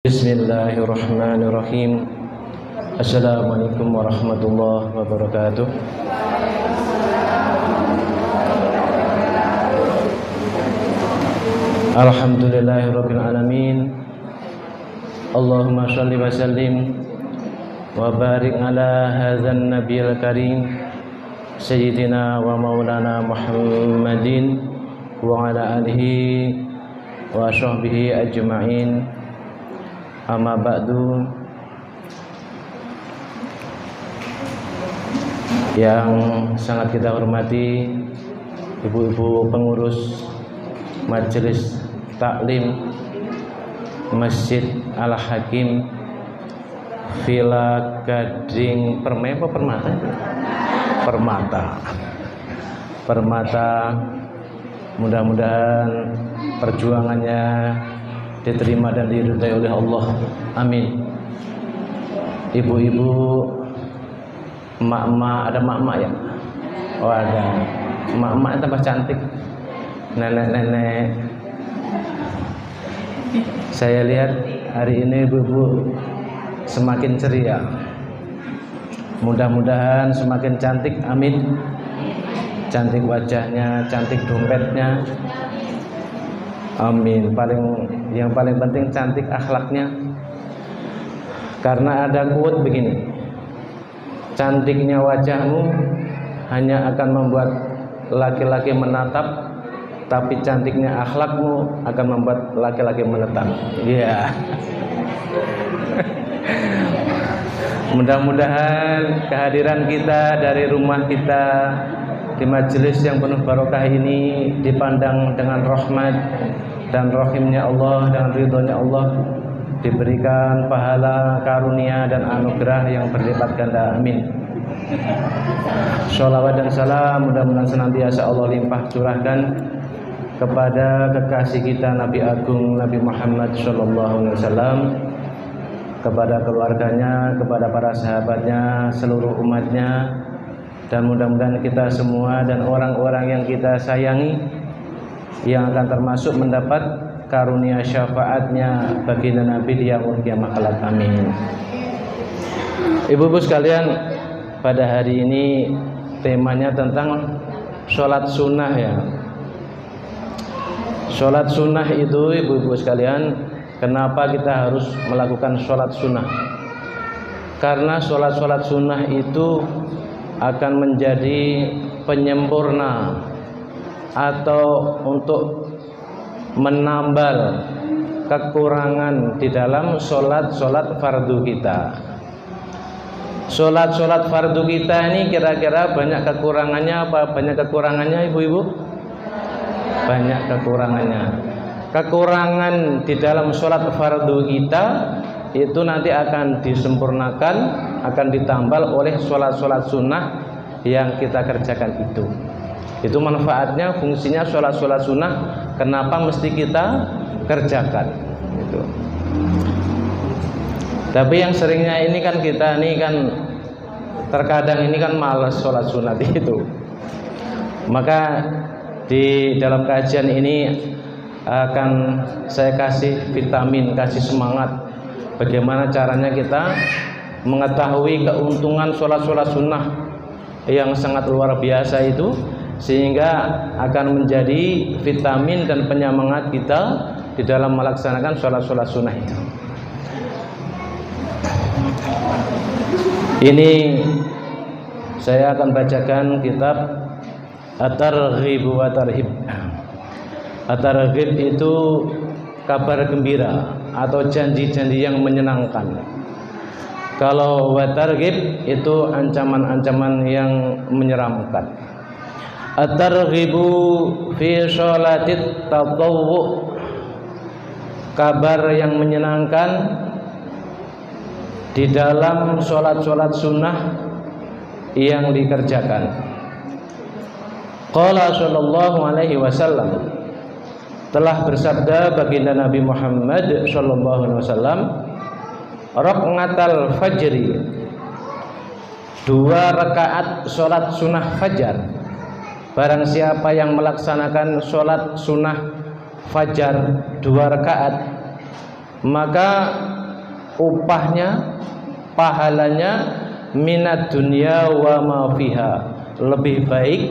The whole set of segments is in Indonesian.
Bismillahirrahmanirrahim. Assalamualaikum warahmatullahi wabarakatuh. Alhamdulillahirabbil alamin. Allahumma shalli wa sallim wa barik ala hadzal nabiyil karim sayyidina wa maulana Muhammadin wa ala alihi wa sahbihi ajma'in. Amma ba'du. Yang sangat kita hormati ibu-ibu pengurus Majelis Taklim Masjid Al-Hakim Villa Gading Permata. Mudah-mudahan perjuangannya diterima dan diridhai oleh Allah. Amin. Ibu-ibu, emak-emak, ada emak-emak ya? Oh ada. Emak-emak tambah cantik. Nenek-nenek. Saya lihat hari ini ibu-ibu semakin ceria. Mudah-mudahan semakin cantik. Amin. Cantik wajahnya, cantik dompetnya. Amin. Yang paling penting cantik akhlaknya. Karena ada quote begini, cantiknya wajahmu hanya akan membuat laki-laki menatap, tapi cantiknya akhlakmu akan membuat laki-laki menetap. Iya. Mudah-mudahan kehadiran kita dari rumah kita di majelis yang penuh barokah ini dipandang dengan rahmat dan rahimnya Allah, dengan ridhonya Allah, diberikan pahala, karunia dan anugerah yang berlipat ganda. Amin. Sholawat dan salam mudah-mudahan senantiasa Allah limpah curahkan kepada kekasih kita Nabi Agung Nabi Muhammad SAW, kepada keluarganya, kepada para sahabatnya, seluruh umatnya, dan mudah-mudahan kita semua dan orang-orang yang kita sayangi yang akan termasuk mendapat karunia syafaatnya baginda Nabi di yaumul qiyamah kelak. Amin. Ibu-ibu sekalian, pada hari ini temanya tentang sholat sunnah ya. Sholat sunnah itu ibu-ibu sekalian, kenapa kita harus melakukan sholat sunnah? Karena sholat sunnah itu akan menjadi penyempurna atau untuk menambal kekurangan di dalam sholat fardu kita. Sholat fardu kita ini kira-kira banyak kekurangannya apa? Banyak kekurangannya ibu-ibu? Banyak kekurangannya. Kekurangan di dalam sholat fardu kita itu nanti akan disempurnakan, akan ditambal oleh sholat sunnah yang kita kerjakan itu. Itu manfaatnya, fungsinya sholat sunnah. Kenapa mesti kita kerjakan? Gitu. Tapi yang seringnya ini kan kita ini kan terkadang ini kan malas sholat sunat itu. Maka di dalam kajian ini akan saya kasih vitamin, kasih semangat bagaimana caranya kita mengetahui keuntungan sholat sunnah yang sangat luar biasa itu, sehingga akan menjadi vitamin dan penyemangat kita di dalam melaksanakan sholat sunnah itu. Ini saya akan bacakan kitab At-Targhib wa Tarhib. At-Targhib itu kabar gembira atau janji-janji yang menyenangkan. Kalau At-Targhib itu ancaman-ancaman yang menyeramkan. At-Targhibu fi sholatit tatawwu, kabar yang menyenangkan di dalam sholat sunnah yang dikerjakan. Qala sallallahu alaihi wasallam, telah bersabda baginda Nabi Muhammad sallallahu alaihi wasallam, raqatul fajri, 2 rakaat sholat sunnah fajar. Barang siapa yang melaksanakan sholat sunnah fajar 2 rakaat, maka upahnya, pahalanya minad dunya wa ma fiha, lebih baik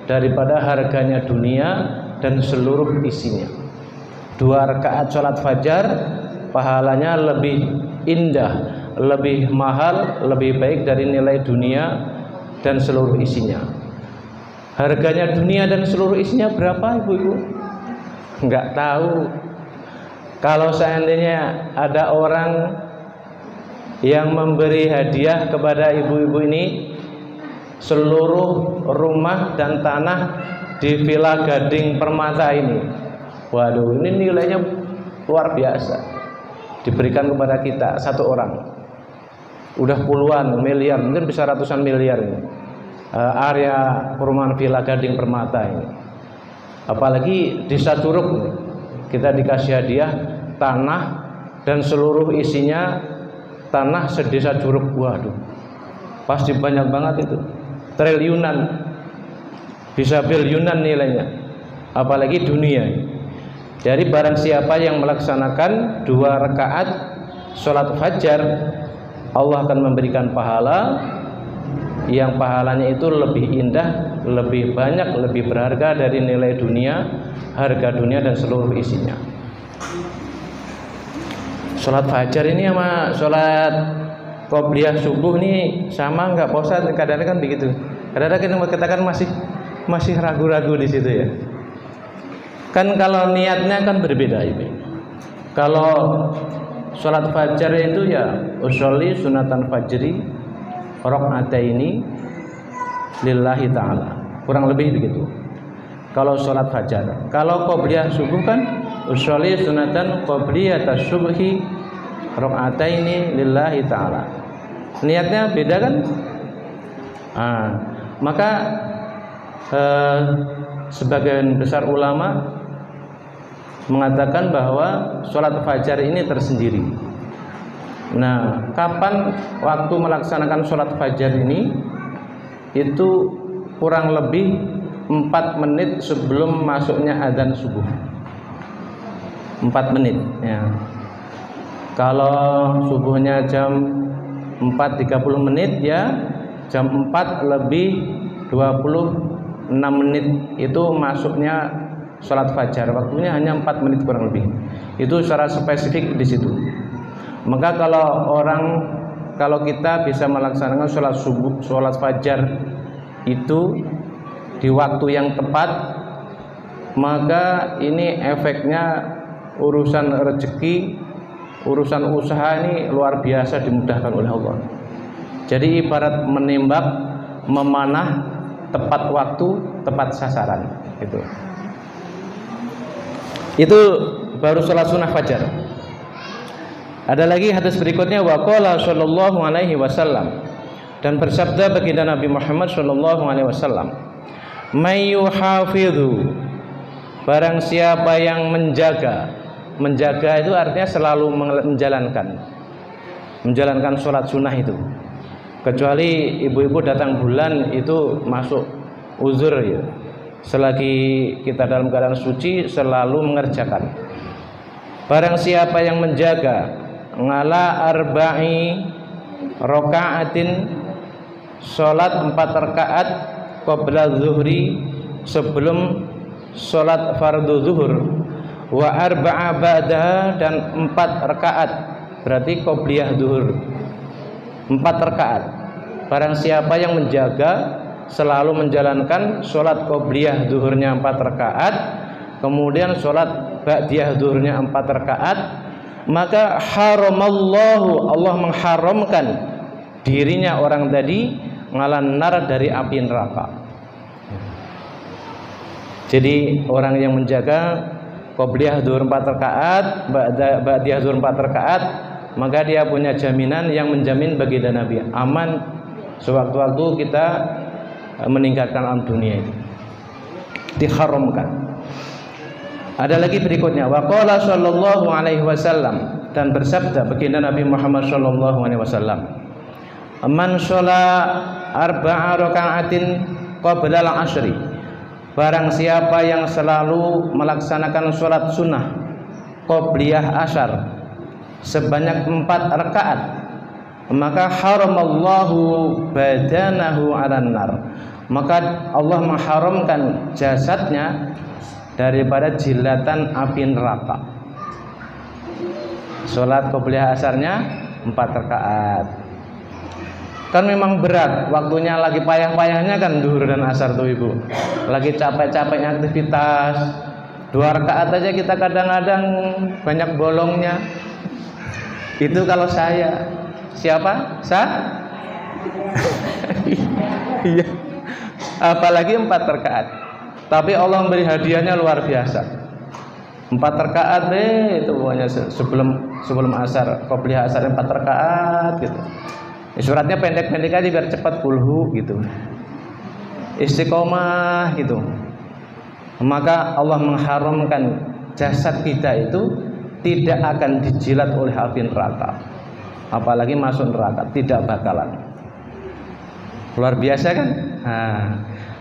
daripada harganya dunia dan seluruh isinya. 2 rakaat sholat fajar pahalanya lebih indah, lebih mahal, lebih baik dari nilai dunia dan seluruh isinya. Harganya dunia dan seluruh isinya berapa, ibu-ibu? Enggak tahu. Kalau seandainya ada orang yang memberi hadiah kepada ibu-ibu ini seluruh rumah dan tanah di Villa Gading Permata ini, waduh, ini nilainya luar biasa, diberikan kepada kita satu orang, udah puluhan miliar, mungkin bisa ratusan miliar ini. Area perumahan Villa Gading Permata ini, apalagi Desa Curug, kita dikasih hadiah tanah dan seluruh isinya tanah sedesa Curug. Waduh, pasti banyak banget itu, triliunan, bisa biliunan nilainya, apalagi dunia. Jadi barang siapa yang melaksanakan 2 rakaat sholat fajar, Allah akan memberikan pahala yang pahalanya itu lebih indah, lebih banyak, lebih berharga dari nilai dunia, harga dunia dan seluruh isinya. Sholat fajar ini sama sholat qobliyah subuh ini sama nggak, Pak Ustadz? Kadang-kadang kan begitu. Kadang-kadang kita kan masih ragu-ragu di situ ya. Kan kalau niatnya kan berbeda ini. Kalau sholat fajar itu ya usolli sunatan fajri rakaataini lillahi ta'ala, kurang lebih begitu kalau sholat fajar. Kalau qobliyah subuh kan usolli sunatan qobliyata subhi rakaataini lillahi ta'ala, niatnya beda kan. Maka sebagian besar ulama mengatakan bahwa sholat fajar ini tersendiri. Nah, kapan waktu melaksanakan sholat fajar ini? Itu kurang lebih 4 menit sebelum masuknya adzan subuh. 4 menit ya. Kalau subuhnya jam 4.30 menit ya, jam 4 lebih 26 menit itu masuknya sholat fajar. Waktunya hanya 4 menit kurang lebih. Itu secara spesifik di situ. Maka kalau kita bisa melaksanakan sholat subuh, sholat fajar itu di waktu yang tepat, maka ini efeknya urusan rezeki, urusan usaha ini luar biasa dimudahkan oleh Allah. Jadi ibarat menembak, memanah, tepat waktu, tepat sasaran. Itu baru sholat sunnah fajar. Ada lagi hadis berikutnya, wa qala sallallahu alaihi wasallam, dan bersabda baginda Nabi Muhammad sallallahu alaihi wasallam, may yuhafidhu, barang siapa yang menjaga itu artinya selalu menjalankan sholat sunnah itu, kecuali ibu-ibu datang bulan itu masuk uzur ya. Selagi kita dalam keadaan suci selalu mengerjakan. Barang siapa yang menjaga ngala arba'i raka'atin, sholat 4 rakaat qabla zuhri, sebelum sholat fardu zuhur, wa arba'a ba'daha, dan 4 rakaat berarti qobliyah zuhur, 4 rakaat. Barang siapa yang menjaga selalu menjalankan sholat qobliyah zuhurnya 4 rakaat, kemudian sholat ba'diyah zuhurnya 4 rakaat, maka haramallahu, Allah mengharamkan dirinya orang tadi ngalan nar, dari api neraka. Jadi orang yang menjaga qobliyah zuhur 4 rakaat, ba'diyah zuhur 4 rakaat, maka dia punya jaminan yang menjamin baginda Nabi aman sewaktu-waktu kita meninggalkan alam dunia ini, diharamkan. Ada lagi berikutnya, wa qala sallallahu alaihi wasallam, dan bersabda baginda Nabi Muhammad sallallahu alaihi wasallam, man sholla arba'a raka'atin qabla al-'ashri, barang siapa yang selalu melaksanakan sholat sunnah qobliyah asyar sebanyak 4 rakaat, maka haramallahu badanahu 'alan nar. Maka Allah mengharamkan jasadnya daripada jilatan api neraka. Salat qobliyah asarnya 4 rakaat. Kan memang berat, waktunya lagi payah-payahnya kan zuhur dan asar tuh Ibu. Lagi capek-capeknya aktivitas. 2 rakaat aja kita kadang-kadang banyak bolongnya. Itu kalau saya. Siapa? Iya. Apalagi 4 rakaat. Tapi Allah memberi hadiahnya luar biasa. 4 rakaat deh itu pokoknya sebelum asar, qobliyah asar 4 rakaat gitu. Suratnya pendek-pendek aja biar cepat kulhu gitu. Istiqomah gitu. Maka Allah mengharamkan jasad kita itu tidak akan dijilat oleh api neraka. Apalagi masuk neraka, tidak bakalan. Luar biasa kan? Nah,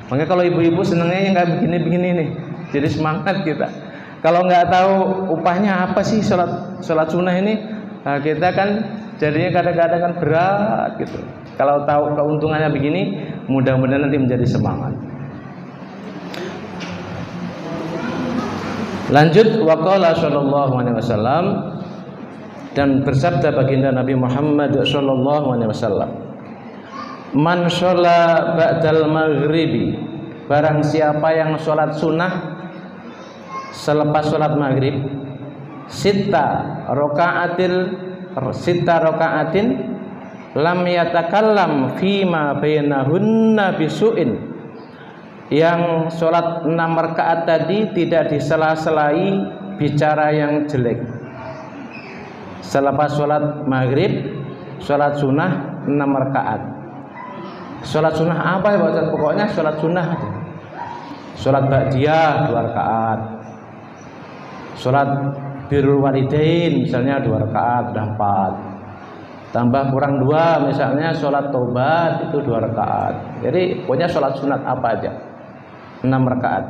makanya kalau ibu-ibu senangnya yang nggak begini-begini nih, jadi semangat kita. Kalau nggak tahu upahnya apa sih sholat sunnah ini, nah kita kan jadinya kadang-kadang kan berat gitu. Kalau tahu keuntungannya begini, mudah-mudahan nanti menjadi semangat. Lanjut, waqala sallallahu alaihi wasallam, dan bersabda baginda Nabi Muhammad sallallahu alaihi wasallam, man sholla ba'dal maghribi, barang siapa yang sholat sunnah selepas sholat maghrib, sita rokaatin lam yatakallam fima bainahunna bisu'in, yang sholat 6 rakaat tadi tidak disela-selai bicara yang jelek. Selepas sholat maghrib, sholat sunnah 6 rakaat. Sholat sunnah apa ya Pak? Pokoknya sholat sunnah. Sholat ba'diyah 2 rakaat. Sholat birrul walidain misalnya 2 rakaat, sudah 4. Tambah kurang 2 misalnya sholat taubat itu 2 rakaat. Jadi pokoknya sholat sunat apa aja 6 rakaat.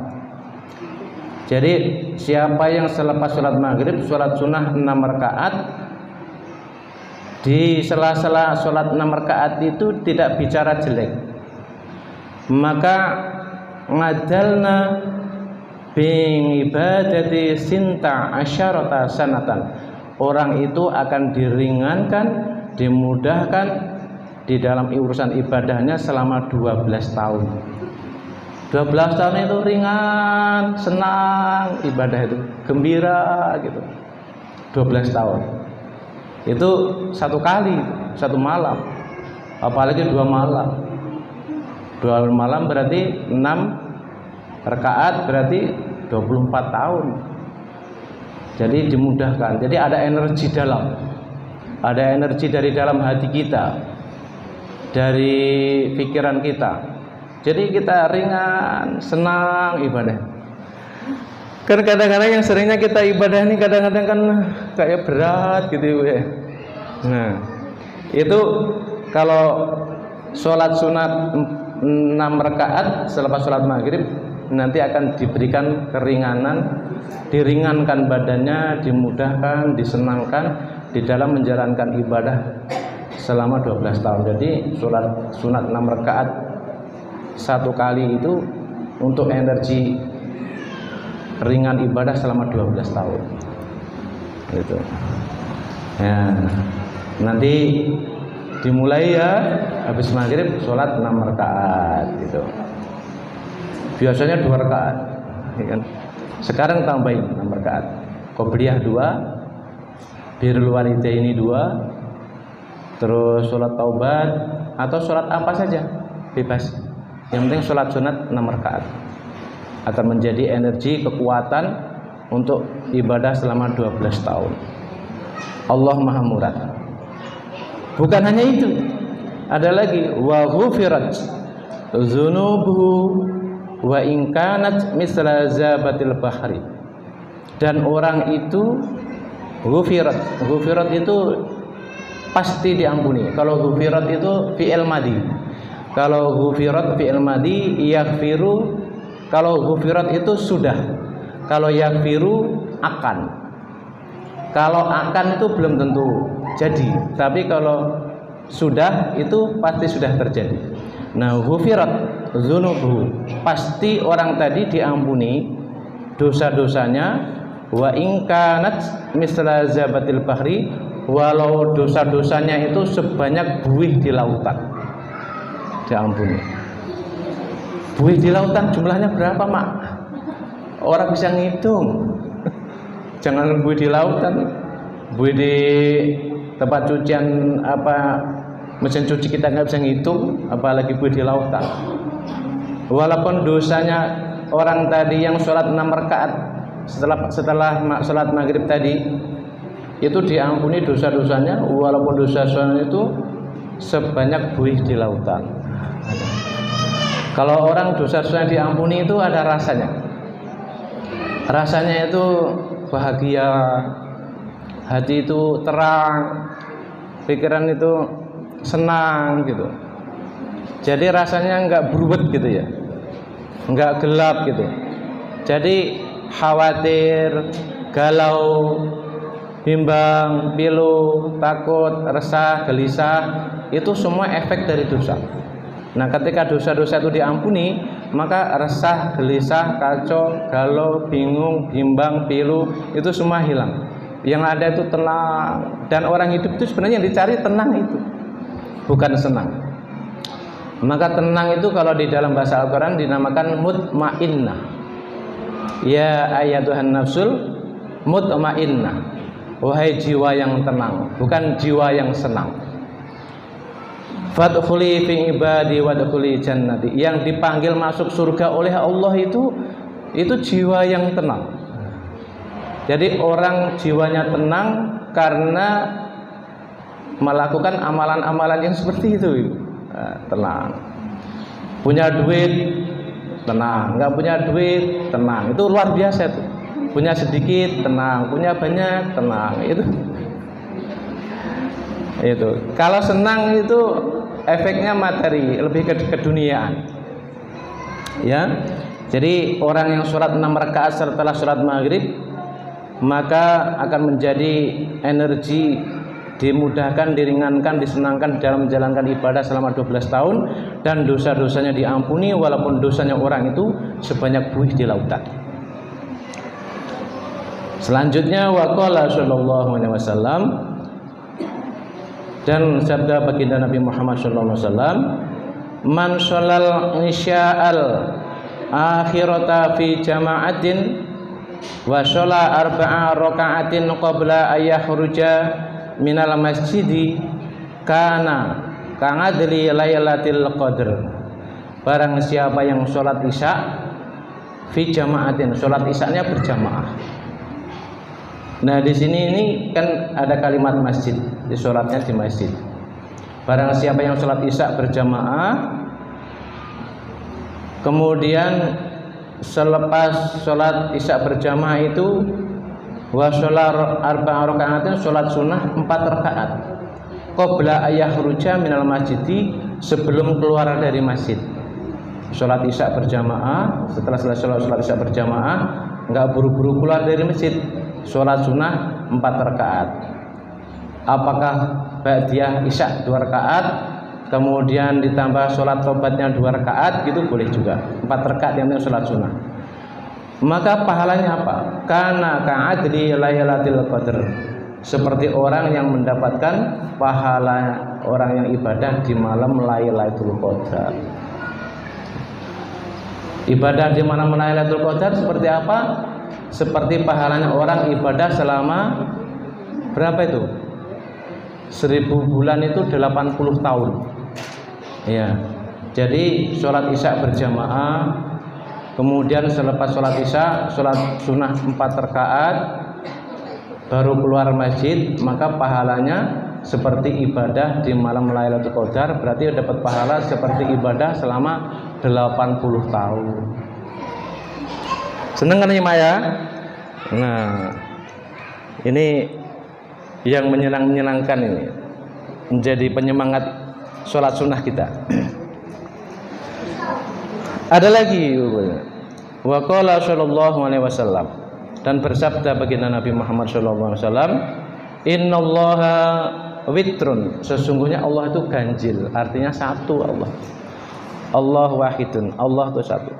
Jadi siapa yang selepas sholat maghrib sholat sunnah 6 rakaat, di sela-sela sholat 6 rakaat itu tidak bicara jelek, maka ngadalna bing ibadati sinta asyarata sanatan, orang itu akan diringankan, dimudahkan di dalam urusan ibadahnya selama 12 tahun. 12 tahun itu ringan, senang, ibadah itu gembira gitu. 12 tahun itu 1 kali, 1 malam, apalagi 2 malam. 2 malam berarti 6 rakaat berarti 24 tahun. Jadi dimudahkan. Jadi ada energi dalam, ada energi dari dalam hati kita, dari pikiran kita. Jadi kita ringan, senang ibadah. Kan kadang-kadang yang seringnya kita ibadah ini kadang-kadang kan kayak berat gitu ya. Nah, itu kalau sholat sunat 6 rakaat selepas sholat maghrib nanti akan diberikan keringanan, diringankan badannya, dimudahkan, disenangkan di dalam menjalankan ibadah selama 12 tahun. Jadi sholat sunat 6 rakaat 1 kali itu untuk energi ringan ibadah selama 12 tahun gitu. Ya, nanti dimulai ya habis maghrib sholat 6 rakaat gitu. Biasanya 2 rakaat ya kan? Sekarang tambahin 6 rakaat, qobliyah 2, birrul walidaini 2, terus sholat taubat atau sholat apa saja bebas, yang penting sholat sunat 6 rakaat akan menjadi energi kekuatan untuk ibadah selama 12 tahun. Allah Maha Murad. Bukan hanya itu, ada lagi wa ghufirat dzunubuhu wa in kanat misla zabatil bahri, dan orang itu ghufirat itu pasti diampuni. Kalau ghufirat itu fi'il madhi, kalau ghufirat fi'il madhi, yaghfiru kalau ghufirat itu sudah, kalau yaghfiru akan. Kalau akan itu belum tentu jadi, tapi kalau sudah itu pasti sudah terjadi. Nah, ghufirat dzunubuhu, pasti orang tadi diampuni dosa-dosanya, wa in kanat misla zabatil bahri, walau dosa-dosanya itu sebanyak buih di lautan, diampuni. Buih di lautan jumlahnya berapa, Mak? Orang bisa ngitung. Jangan buih di lautan, buih di tempat cucian mesin cuci kita nggak bisa ngitung, apalagi buih di lautan. Walaupun dosanya orang tadi yang sholat 6 rakaat setelah sholat maghrib tadi itu diampuni dosa-dosanya, walaupun dosa-dosanya itu sebanyak buih di lautan. Kalau orang dosa-dosanya diampuni itu ada rasanya. Rasanya itu bahagia, hati itu terang, pikiran itu senang gitu. Jadi rasanya nggak beruwet gitu ya, nggak gelap gitu. Jadi khawatir, galau, bimbang, pilu, takut, resah, gelisah, itu semua efek dari dosa. Nah, ketika dosa-dosa itu diampuni, maka resah, gelisah, kacau, galau, bingung, bimbang, pilu itu semua hilang. Yang ada itu tenang. Dan orang hidup itu sebenarnya yang dicari tenang itu, bukan senang. Maka tenang itu kalau di dalam bahasa Al-Quran dinamakan mutmainnah. Ya ayatuhan nafsul mutmainnah, wahai jiwa yang tenang, bukan jiwa yang senang. Fadkhuli fi ibadi wadkhuli jannati. Yang dipanggil masuk surga oleh Allah itu jiwa yang tenang. Jadi orang jiwanya tenang karena melakukan amalan-amalan yang seperti itu. Tenang. Punya duit tenang, nggak punya duit tenang. Itu luar biasa tuh. Punya sedikit tenang, punya banyak tenang. Itu. Kalau senang itu efeknya materi, lebih ke keduniaan. Ya. Jadi orang yang sholat 6 rakaat setelah sholat maghrib, maka akan menjadi energi, dimudahkan, diringankan, disenangkan dalam menjalankan ibadah selama 12 tahun, dan dosa-dosanya diampuni walaupun dosanya orang itu sebanyak buih di lautan. Selanjutnya waqala sallallahu alaihi wasallam, dan sabda baginda Nabi Muhammad sallallahu alaihi wasallam, man sholal isya'al akhirata fi jama'atin wa shola arba'a raka'atin qabla ayakhruja minal masjidi kana ka'adli laylatil qadr. Barang siapa yang sholat isya fi jama'atin, sholat isyanya berjamaah. Nah, di sini ini kan ada kalimat masjid, di sholatnya di masjid. Barang siapa yang sholat isya berjamaah, kemudian selepas sholat isya berjamaah itu wa sholat arba'a raka'atin, sholat sunnah 4 rakaat qabla ayakhruja minal masjidi, sebelum keluar dari masjid. Sholat isya berjamaah, setelah selesai sholat isya berjamaah nggak buru-buru keluar dari masjid, sholat sunnah 4 rakaat. Apakah ba'diyah isya 2 rakaat kemudian ditambah sholat tobatnya 2 rakaat, gitu boleh juga. 4 rakaat yang penting sholat sunnah. Maka pahalanya apa? Kana ka'adli laylatil qadr, seperti orang yang mendapatkan pahala orang yang ibadah di malam Lailatul Qadar. Ibadah di malam Lailatul Qadar seperti apa? Seperti pahalanya orang ibadah selama berapa itu? 1000 bulan itu 80 tahun. Ya. Jadi sholat isya berjamaah, kemudian selepas sholat isya sholat sunnah 4 rakaat, baru keluar masjid, maka pahalanya seperti ibadah di malam Lailatul Qadar, berarti dapat pahala seperti ibadah selama 80 tahun. Seneng kan ya Maya? Nah, ini yang menyenangkan ini, menjadi penyemangat sholat sunnah kita. Ada lagi, wa qala sallallahu alaihi wasallam, dan bersabda baginda Nabi Muhammad SAW, innallaha witrun, sesungguhnya Allah itu ganjil, artinya satu. Allah wahidun, Allah itu satu.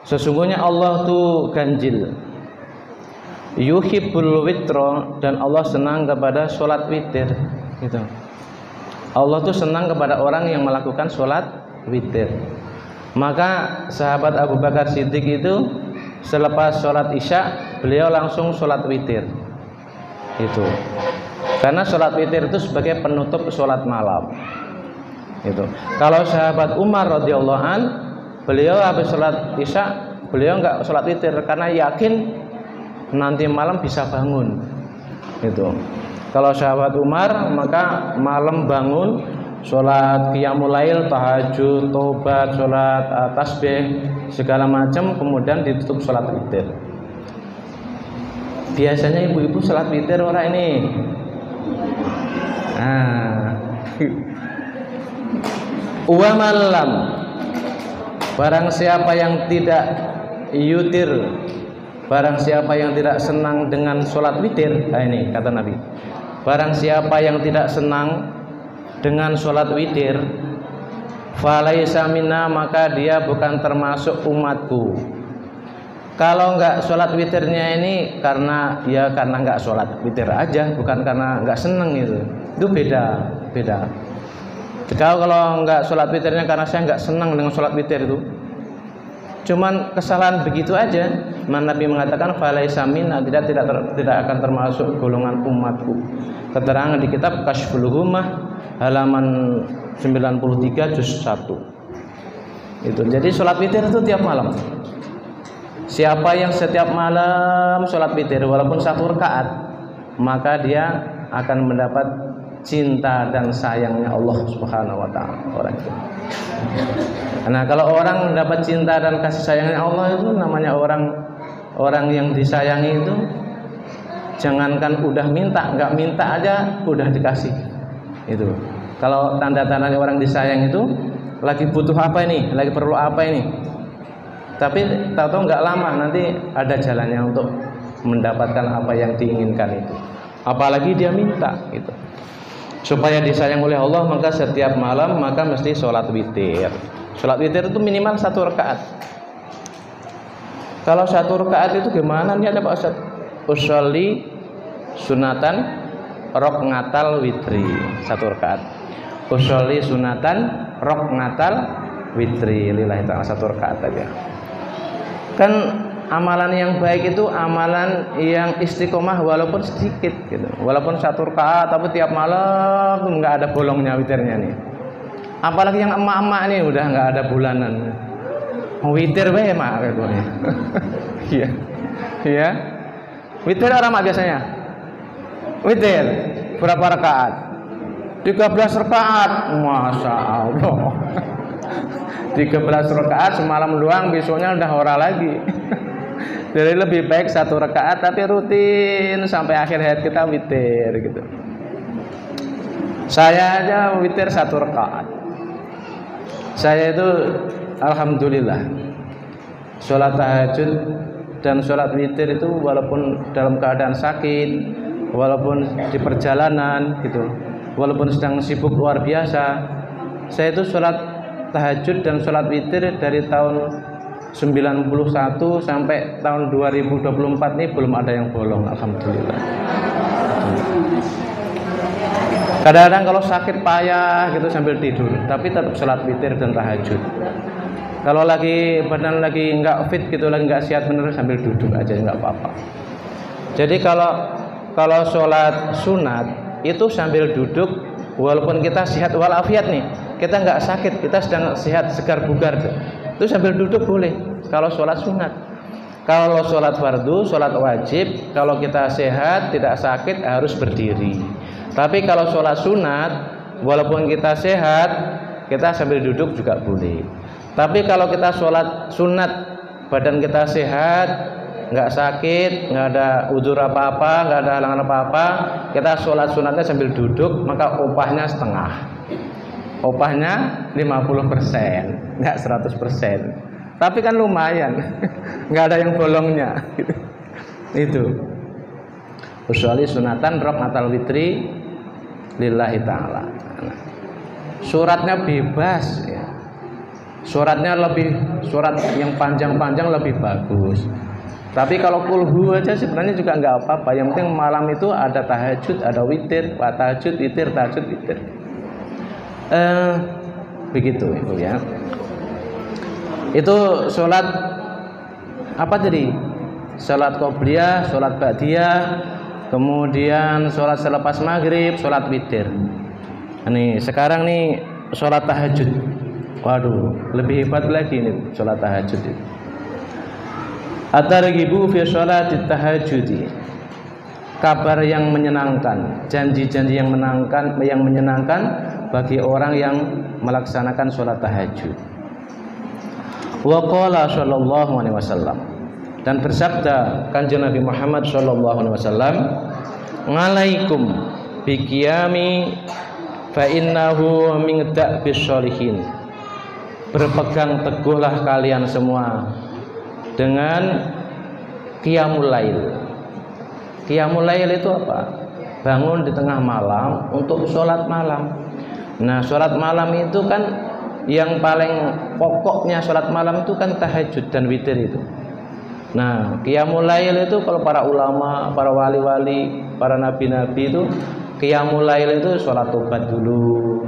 Sesungguhnya Allah itu ganjil. Yuhibbul witro, dan Allah senang kepada sholat witir gitu. Allah tuh senang kepada orang yang melakukan sholat witir. Maka sahabat Abu Bakar Siddiq itu selepas sholat isya beliau langsung sholat witir itu. Karena sholat witir itu sebagai penutup sholat malam itu. Kalau sahabat Umar radhiyallahu an, beliau habis sholat isya beliau nggak sholat witir karena yakin nanti malam bisa bangun itu. Kalau sahabat Umar maka malam bangun sholat qiyamul lail, tahajud, tobat, sholat tasbih segala macam, kemudian ditutup sholat witir. Biasanya ibu-ibu sholat witir orang ini. Wa malam, barang siapa yang tidak yutir, barang siapa yang tidak senang dengan sholat witir, ini kata Nabi, barang siapa yang tidak senang dengan sholat witir, falaisa minna, maka dia bukan termasuk umatku. Kalau enggak sholat witirnya ini karena enggak sholat witir aja, bukan karena enggak seneng itu beda. Kalau enggak sholat witirnya karena saya enggak senang dengan sholat witir itu, cuman kesalahan begitu aja, Nabi mengatakan falaisa minna, tidak akan termasuk golongan umatku. Keterangan di kitab Kasyful Ghummah halaman 93 juz 1. Itu. Jadi sholat witir itu tiap malam. Siapa yang setiap malam sholat witir walaupun 1 rakaat, maka dia akan mendapat cinta dan sayangnya Allah Subhanahu wa taala orang itu. Nah, kalau orang mendapat cinta dan kasih sayangnya Allah itu namanya orang yang disayangi itu, jangankan udah minta, enggak minta aja udah dikasih. Itu. Kalau tanda-tandanya orang disayang itu lagi butuh apa ini, lagi perlu apa ini. Tapi tahu-tahu enggak lama nanti ada jalannya untuk mendapatkan apa yang diinginkan itu. Apalagi dia minta gitu. Supaya disayang oleh Allah, maka setiap malam maka mesti sholat witir. Sholat witir itu minimal 1 rakaat. Kalau 1 rakaat itu gimana nih ada Pak Ustaz? Usolli sunatan rok ngatal witri, 1 rakaat. Usolli sunatan rok ngatal witri, lillahi ta'ala, 1 rakaat aja. Kan amalan yang baik itu amalan yang istiqomah walaupun sedikit gitu. Walaupun 1 rakaat tapi tiap malam tuh enggak ada bolongnya witirnya nih. Apalagi yang emak-emak nih udah enggak ada bulanan. Witir bae mak gitu. Iya. Iya. Witir orang mak biasanya. Witir berapa rakaat? 13 rakaat. Masya Allah. 13 rakaat semalam doang, besoknya udah ora lagi. Jadi lebih baik 1 rakaat tapi rutin sampai akhir hayat kita witir gitu. Saya aja witir 1 rakaat. Saya itu alhamdulillah sholat tahajud dan sholat witir itu walaupun dalam keadaan sakit, walaupun di perjalanan gitu, walaupun sedang sibuk luar biasa, saya itu sholat tahajud dan sholat witir dari tahun 91 sampai tahun 2024 ini belum ada yang bolong, alhamdulillah. Kadang-kadang kalau sakit payah gitu sambil tidur, tapi tetap sholat witir dan tahajud. Kalau lagi badan lagi nggak fit gitu, lagi nggak sehat bener, sambil duduk aja nggak apa-apa. Jadi kalau sholat sunat itu sambil duduk, walaupun kita sehat walafiat nih, kita nggak sakit, kita sedang sehat segar bugar, itu sambil duduk boleh. Kalau sholat sunat, kalau sholat fardu, sholat wajib, kalau kita sehat tidak sakit harus berdiri. Tapi kalau sholat sunat, walaupun kita sehat, kita sambil duduk juga boleh. Tapi kalau kita sholat sunat, badan kita sehat, nggak sakit, nggak ada udzur apa-apa, nggak ada halangan apa-apa, kita sholat sunatnya sambil duduk, maka upahnya setengah. Upahnya 50%, nggak 100%. Tapi kan lumayan, nggak ada yang bolongnya. Itu. Kecuali sunatan rakatul witri lillahi ta'ala. Suratnya bebas ya. Surat yang panjang-panjang lebih bagus. Tapi kalau kulhu aja sebenarnya juga nggak apa-apa. Yang penting malam itu ada tahajud, ada witir, tahajud, witir, tahajud, witir. Begitu Ibu ya. Itu sholat apa tadi? Sholat qobliyah, sholat ba'diyah, kemudian sholat selepas maghrib, sholat witir. Nih sekarang nih sholat tahajud. Waduh, lebih hebat lagi nih sholat tahajud itu. At-targhibu fi sholati tahajudi. Kabar yang menyenangkan, janji-janji yang menyenangkan bagi orang yang melaksanakan sholat tahajud. Wa qala sallallahu alaihi wasallam, dan bersabda Kanjeng Nabi Muhammad sallallahu alaihi wasallam, "Ngalaikum biqiyami fa innahu min da'bis sholihin." Berpegang teguhlah kalian semua dengan qiyamul lail. Qiyamul lail itu apa? Bangun di tengah malam untuk sholat malam. Nah, sholat malam itu kan yang paling pokoknya sholat malam itu kan tahajud dan witir itu. Nah, qiyamul lail itu kalau para ulama, para wali-wali, para nabi-nabi itu qiyamul lail itu sholat tobat dulu,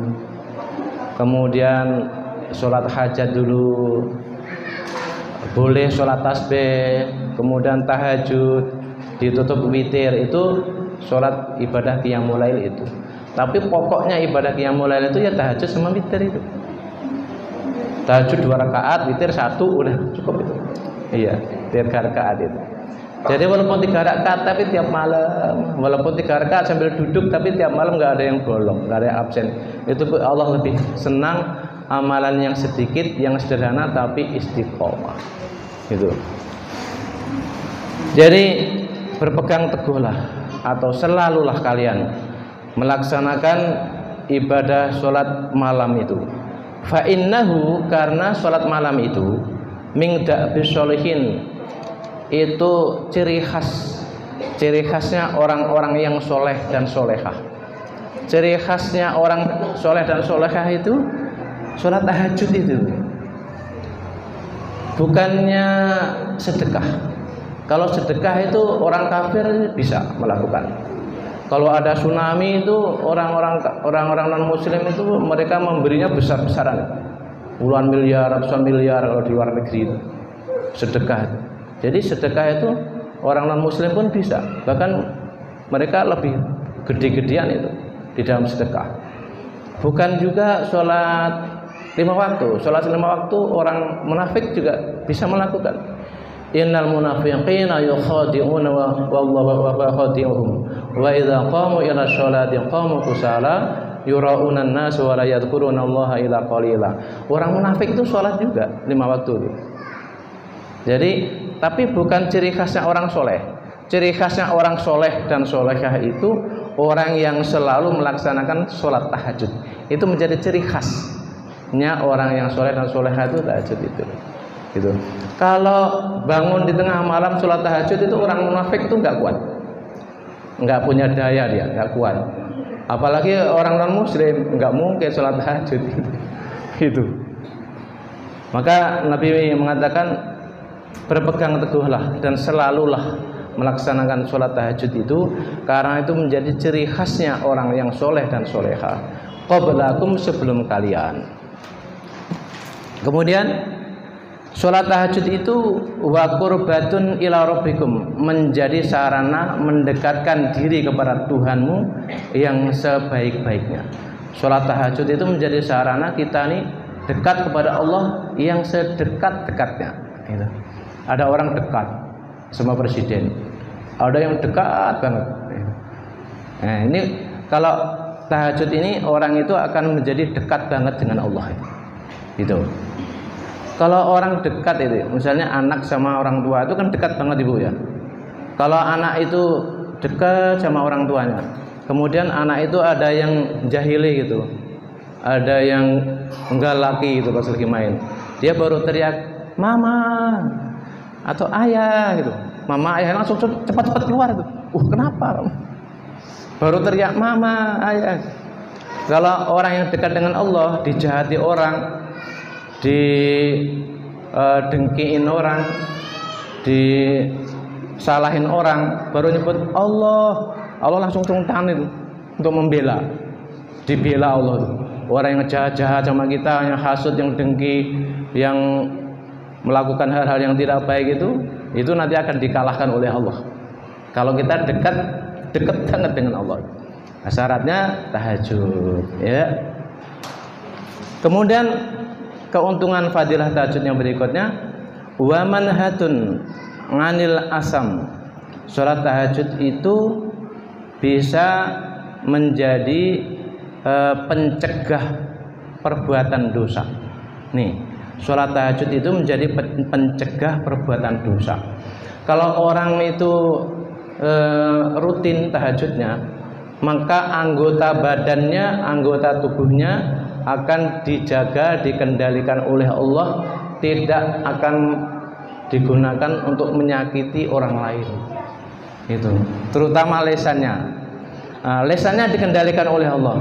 kemudian sholat hajat dulu, boleh sholat tasbih, kemudian tahajud, ditutup witir. Itu sholat ibadah qiyamul lail itu. Tapi pokoknya ibadah qiyamul lail itu ya tahajud sama witir itu. Tahajud 2 rakaat, witir 1 udah cukup itu. Iya, 3 rakaat itu. Jadi walaupun 3 rakaat tapi tiap malam, walaupun 3 rakaat sambil duduk tapi tiap malam nggak ada yang bolong, nggak ada yang absen. Itu Allah lebih senang amalan yang sedikit, yang sederhana tapi istiqomah. Gitu. Jadi berpegang teguhlah atau selalulah kalian melaksanakan ibadah sholat malam itu. Fa innahu, karena sholat malam itu min da'bis sholihin, itu ciri khasnya orang-orang yang soleh dan solehah. Ciri khasnya orang soleh dan solehah itu sholat tahajud itu. Bukannya sedekah. Kalau sedekah itu orang kafir bisa melakukan. Kalau ada tsunami itu orang-orang non muslim itu mereka memberinya besar-besaran, puluhan miliar, ratusan miliar kalau di luar negeri itu sedekah. Jadi sedekah itu orang non muslim pun bisa, bahkan mereka lebih gede-gedean itu di dalam sedekah. Bukan juga sholat 5 waktu. Sholat 5 waktu orang munafik juga bisa melakukan. Innal munafiqina yukhadi'una wallahu khadi'uhum wa idza qamu ila sholati qamu kusala yura'una an-nas wa la yadhkuruna Allah illa qalila. Orang munafik itu sholat juga 5 waktu itu. Jadi, tapi bukan ciri khasnya orang soleh. Ciri khasnya orang soleh dan solehah itu orang yang selalu melaksanakan sholat tahajud. Itu menjadi ciri khasnya orang yang soleh dan solehah itu tahajud itu. Gitu. Kalau bangun di tengah malam sholat tahajud itu orang munafik itu nggak kuat, nggak punya daya, dia nggak kuat. Apalagi orang non muslim nggak mungkin sholat tahajud gitu. Maka Nabi mengatakan berpegang teguhlah dan selalulah melaksanakan sholat tahajud itu, karena itu menjadi ciri khasnya orang yang soleh dan soleha qablakum, sebelum kalian. Kemudian sholat tahajud itu wa qurbatun ila rabbikum, menjadi sarana mendekatkan diri kepada Tuhanmu yang sebaik-baiknya. Sholat tahajud itu menjadi sarana kita nih dekat kepada Allah yang sedekat-dekatnya. Gitu. Ada orang dekat sama presiden, ada yang dekat banget. Nah, ini kalau tahajud ini orang itu akan menjadi dekat banget dengan Allah. Gitu. Kalau orang dekat itu, misalnya anak sama orang tua itu kan dekat banget Ibu ya. Kalau anak itu dekat sama orang tuanya, kemudian anak itu ada yang jahili gitu, ada yang enggak laki gitu pas lagi main, dia baru teriak mama atau ayah gitu, mama ayah langsung cepat-cepat keluar tuh. Kenapa? Baru teriak mama ayah. Kalau orang yang dekat dengan Allah dijahati orang, dengkiin orang, disalahin orang, baru nyebut Allah, Allah langsung turun tangan itu untuk membela, dibela Allah itu. Orang yang jahat-jahat sama kita, yang hasud, yang dengki, yang melakukan hal-hal yang tidak baik itu nanti akan dikalahkan oleh Allah. Kalau kita dekat banget dengan Allah. Nah, syaratnya tahajud, ya. Kemudian keuntungan fadilah tahajud yang berikutnya, wa manhatun nganil asam. Salat tahajud itu bisa menjadi pencegah perbuatan dosa. Nih, salat tahajud itu menjadi pencegah perbuatan dosa. Kalau orang itu rutin tahajudnya, maka anggota badannya, anggota tubuhnya akan dijaga, dikendalikan oleh Allah, tidak akan digunakan untuk menyakiti orang lain. Itu, terutama lesannya. Lesannya dikendalikan oleh Allah.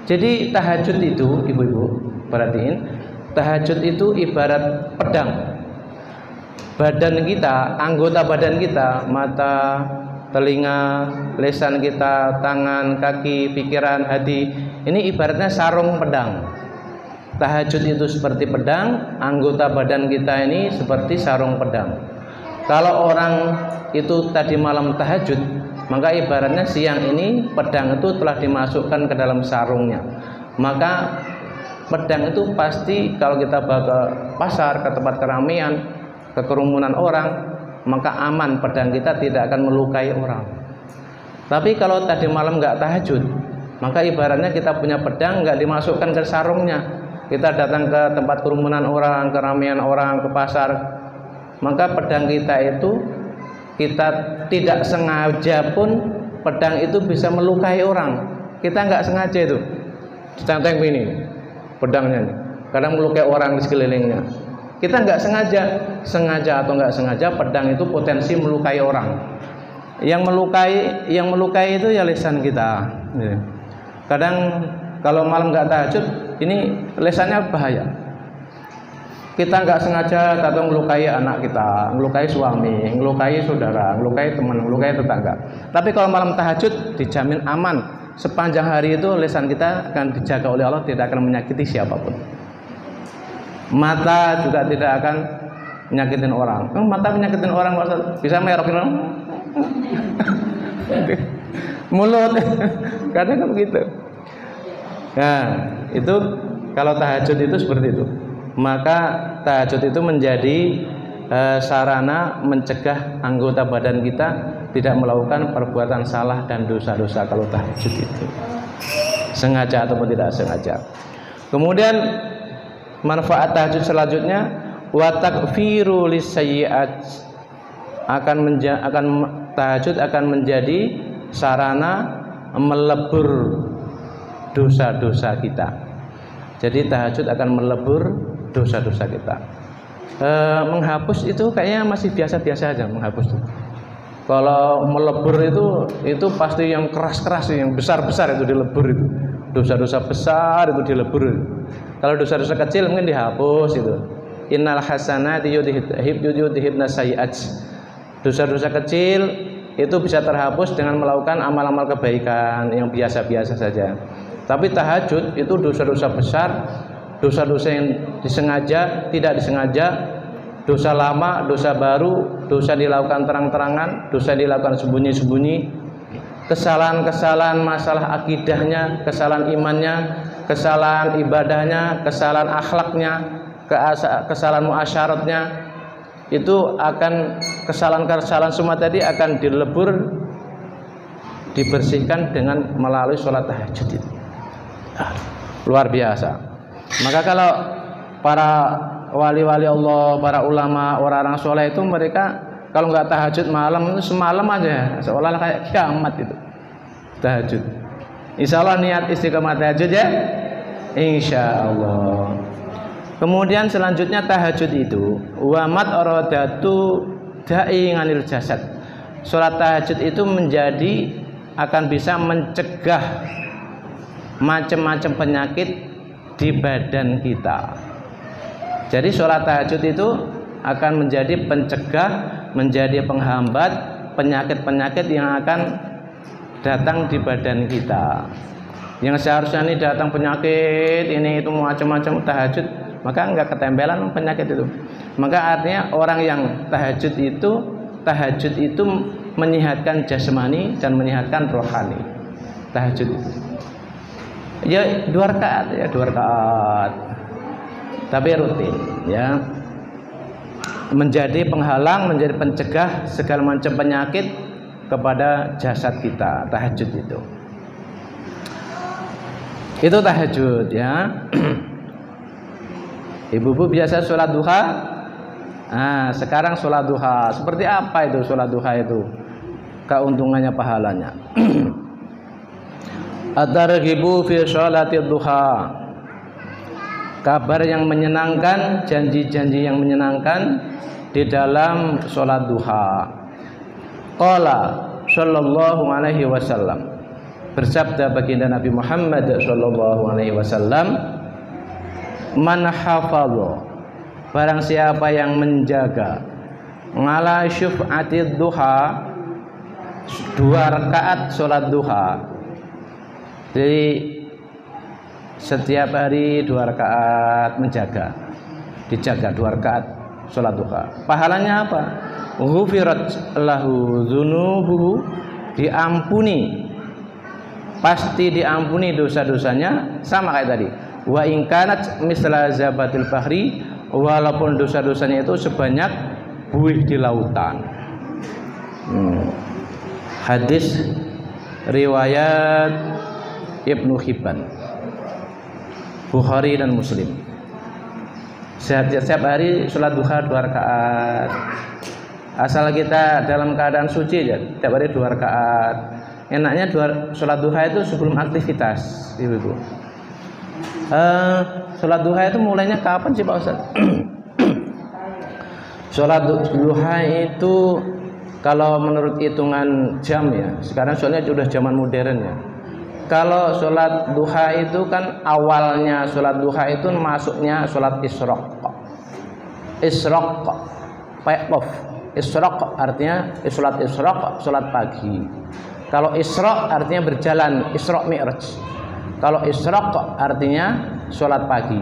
Jadi tahajud itu, ibu-ibu, perhatiin, tahajud itu ibarat pedang. Badan kita, anggota badan kita, mata, telinga, lesan kita, tangan, kaki, pikiran, hati, ini ibaratnya sarung pedang. Tahajud itu seperti pedang, anggota badan kita ini seperti sarung pedang. Kalau orang itu tadi malam tahajud, maka ibaratnya siang ini pedang itu telah dimasukkan ke dalam sarungnya. Maka pedang itu pasti kalau kita bawa ke pasar, ke tempat keramaian, ke kerumunan orang, maka aman, pedang kita tidak akan melukai orang. Tapi kalau tadi malam nggak tahajud, maka ibaratnya kita punya pedang nggak dimasukkan ke sarungnya. Kita datang ke tempat kerumunan orang, keramaian orang, ke pasar, maka pedang kita itu, kita tidak sengaja pun pedang itu bisa melukai orang. Kita nggak sengaja itu, centeng ini pedangnya, kadang melukai orang di sekelilingnya. Kita nggak sengaja atau nggak sengaja, pedang itu potensi melukai orang. Yang melukai itu ya lisan kita. Kadang kalau malam nggak tahajud, ini lisannya bahaya. Kita nggak sengaja atau melukai anak kita, melukai suami, melukai saudara, melukai teman, melukai tetangga. Tapi kalau malam tahajud dijamin aman. Sepanjang hari itu lisan kita akan dijaga oleh Allah, tidak akan menyakiti siapapun. Mata juga tidak akan menyakitin orang. Mata menyakitin orang, bisa merokin orang. Mulut kadang kan begitu. Nah, itu kalau tahajud itu seperti itu. Maka tahajud itu menjadi sarana mencegah anggota badan kita tidak melakukan perbuatan salah dan dosa-dosa kalau tahajud itu, sengaja ataupun tidak sengaja. Kemudian manfaat tahajud selanjutnya, wa takfiru lisayyi'at, tahajud akan menjadi sarana melebur dosa-dosa kita. Jadi tahajud akan melebur dosa-dosa kita. Menghapus itu kayaknya masih biasa-biasa aja menghapus itu. Kalau melebur itu pasti yang keras-keras, yang besar-besar itu dilebur itu. Dosa-dosa besar itu dilebur. Kalau dosa-dosa kecil mungkin dihapus itu. Innal hasanati yudhibna sayyi'at. Dosa-dosa kecil itu bisa terhapus dengan melakukan amal-amal kebaikan yang biasa-biasa saja. Tapi tahajud itu dosa-dosa besar, dosa-dosa yang disengaja, tidak disengaja, dosa lama, dosa baru, dosa dilakukan terang-terangan, dosa dilakukan sembunyi-sembunyi, kesalahan-kesalahan masalah akidahnya, kesalahan imannya, kesalahan ibadahnya, kesalahan akhlaknya, kesalahan muasyaratnya, itu akan kesalahan-kesalahan semua tadi akan dilebur, dibersihkan dengan melalui sholat tahajud itu. Luar biasa. Maka kalau para wali-wali Allah, para ulama, orang-orang soleh itu, mereka kalau nggak tahajud malam itu semalam aja, seolah-olah kayak kiamat itu tahajud. Insya Allah niat istiqamah tahajud ya, insya Allah. Kemudian selanjutnya tahajud itu wamat aradatu da'i anil jasad. Sholat tahajud itu akan bisa mencegah macam-macam penyakit di badan kita. Jadi sholat tahajud itu akan menjadi pencegah, menjadi penghambat penyakit-penyakit yang akan datang di badan kita. Yang seharusnya ini datang penyakit ini itu macam-macam, tahajud maka enggak ketempelan penyakit itu. Maka artinya orang yang tahajud itu menyehatkan jasmani dan menyehatkan rohani. Tahajud itu ya 2 rakaat tapi rutin ya, menjadi penghalang, menjadi pencegah segala macam penyakit kepada jasad kita. Tahajud itu tahajud ya. Ibu-ibu biasa sholat duha. Nah, sekarang sholat duha. Seperti apa itu sholat duha itu? Keuntungannya, pahalanya. At-targhibu fi sholatid duha. Kabar yang menyenangkan, janji-janji yang menyenangkan di dalam sholat duha. Qala sallallahu alaihi wasallam, bersabda baginda Nabi Muhammad sallallahu alaihi wasallam, man hafadha, barang siapa yang menjaga, ngala syuf'atid duha, 2 rakaat sholat duha. Jadi setiap hari 2 rakaat dijaga 2 rakaat sholat duha. Pahalanya apa? Ghufirat lahu dzunubuhu, pasti diampuni dosa-dosanya, sama kayak tadi. Wa in kanat misla zabatil bahri, walaupun dosa-dosanya itu sebanyak buih di lautan. Hadis riwayat Ibnu Hibban, Bukhari dan Muslim. Setiap hari sholat duha 2 rakaat. Asal kita dalam keadaan suci ya, setiap hari 2 rakaat. Enaknya sholat duha itu sebelum aktivitas, ibu-ibu. Sholat duha itu mulainya kapan sih Pak Ustaz? Sholat duha itu kalau menurut hitungan jam ya, sekarang soalnya sudah zaman modern ya. Kalau sholat duha itu kan awalnya sholat duha itu masuknya sholat isyraq. Isyraq artinya sholat isyraq, sholat pagi. Kalau isra artinya berjalan, Isra Mi'raj. Kalau isyraq artinya sholat pagi.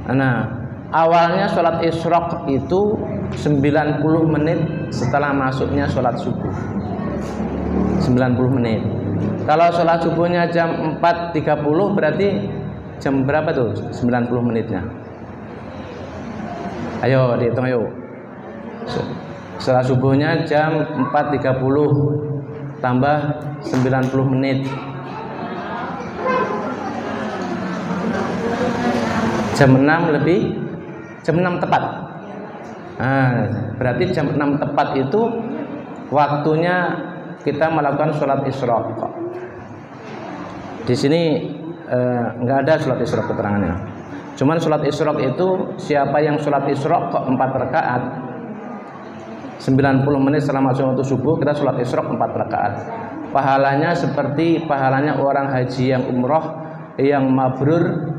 Nah, awalnya sholat isyraq itu 90 menit setelah masuknya sholat subuh. 90 menit. Kalau sholat subuhnya jam 4.30 berarti jam berapa tuh 90 menitnya? Ayo dihitung ayo. Sholat subuhnya jam 4.30 tambah 90 menit. Jam 6 tepat. Nah, berarti jam 6 tepat itu waktunya kita melakukan sholat isyraq. Di sini nggak ada sholat isyraq keterangannya. Cuman sholat isyraq itu siapa yang sholat isyraq 4 rakaat 90 menit setelah masuk waktu subuh, kita sholat isyraq 4 rakaat. Pahalanya seperti pahalanya orang haji yang umroh yang mabrur.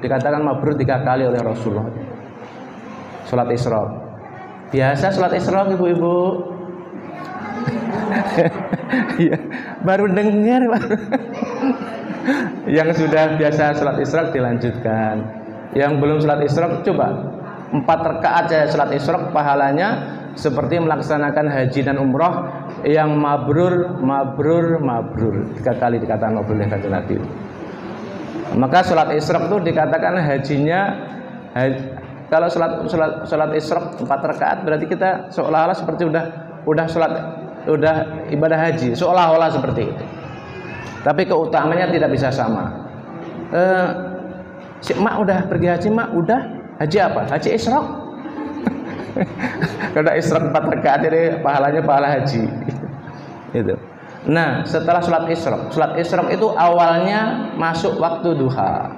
Dikatakan mabrur 3 kali oleh Rasulullah. Sholat isyraq. Biasa sholat isyraq ibu-ibu. Ya, baru dengar. Yang sudah biasa sholat isyraq dilanjutkan. Yang belum sholat isyraq coba 4 rakaat saja sholat isyraq, pahalanya seperti melaksanakan haji dan umroh yang mabrur. 3 kali dikatakan mabrur oleh kanjeng Nabi. Maka sholat isyraq itu dikatakan hajinya kalau sholat isyraq 4 rakaat berarti kita seolah-olah seperti udah ibadah haji, seolah-olah seperti itu. Tapi keutamanya tidak bisa sama. Si Mak udah pergi haji, Mak udah haji apa? Haji isyraq. Kalau isyraq 4 rakaat jadi pahalanya pahala haji. Itu. Nah, setelah sholat isyraq itu awalnya masuk waktu duha.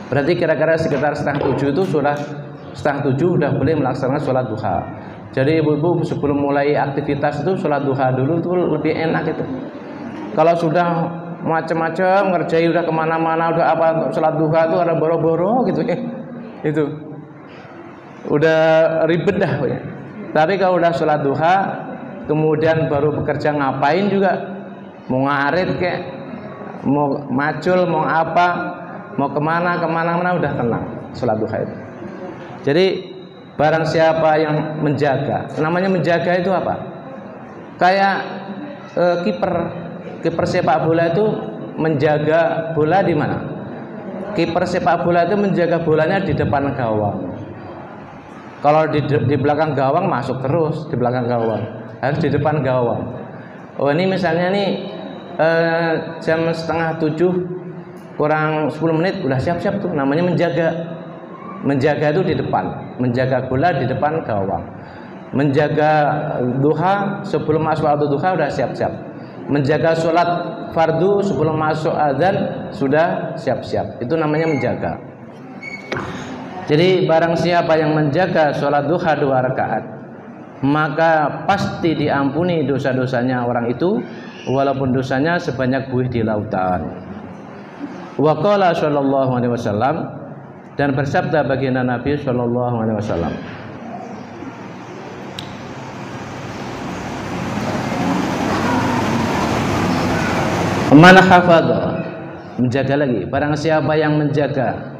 Berarti kira-kira sekitar 6:30 itu sudah 6:30 udah boleh melaksanakan sholat duha. Jadi ibu-ibu sebelum mulai aktivitas itu sholat duha dulu itu lebih enak itu. Kalau sudah macam-macam ngerjain udah kemana-mana udah apa sholat duha itu ada boro-boro gitu itu udah ribet dah ya. Tapi kalau udah sholat duha kemudian baru bekerja ngapain juga, mau ngarit kayak mau macul mau apa mau kemana-mana udah tenang sholat duha itu. Jadi barang siapa yang menjaga, namanya menjaga itu apa? Kayak kiper sepak bola itu menjaga bola di mana? Kiper sepak bola itu menjaga bolanya di depan gawang. Kalau di belakang gawang masuk terus di belakang gawang, harus di depan gawang. Oh ini misalnya nih jam 6:30 kurang 10 menit udah siap-siap tuh, namanya menjaga. Menjaga itu di depan, menjaga bola di depan gawang. Menjaga duha sebelum masuk waktu duha udah siap-siap. Menjaga sholat fardu sebelum masuk azan sudah siap-siap. Itu namanya menjaga. Jadi barang siapa yang menjaga sholat duha 2 rakaat, maka pasti diampuni dosa-dosanya orang itu, walaupun dosanya sebanyak buih di lautan. Wa qala sallallahu alaihi wasallam, dan bersabda baginda Nabi sallallahu alaihi wasallam, man hafadha, menjaga lagi, barang siapa yang menjaga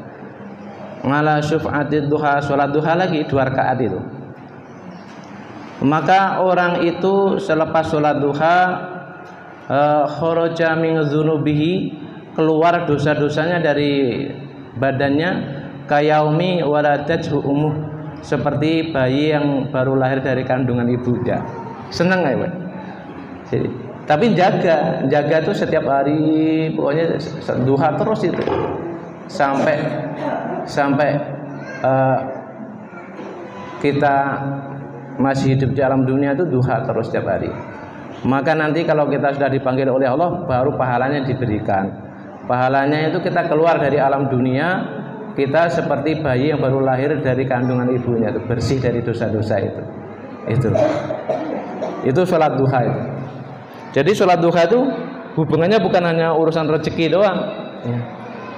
ngala syuf'atid duha, sholat duha lagi 2 rakaat itu, maka orang itu selepas sholat duha kharaja min dzunubihi, keluar dosa-dosanya dari badannya, kayaumi waladathu ummuh, seperti bayi yang baru lahir dari kandungan ibunya. Senang ya, Pak? Jadi, tapi jaga itu setiap hari, pokoknya duha terus itu sampai kita masih hidup di alam dunia itu duha terus setiap hari. Maka nanti kalau kita sudah dipanggil oleh Allah, baru pahalanya diberikan. Pahalanya itu kita keluar dari alam dunia, kita seperti bayi yang baru lahir dari kandungan ibunya, itu bersih dari dosa-dosa itu. Itu sholat duha itu. Jadi sholat duha itu hubungannya bukan hanya urusan rezeki doang ya.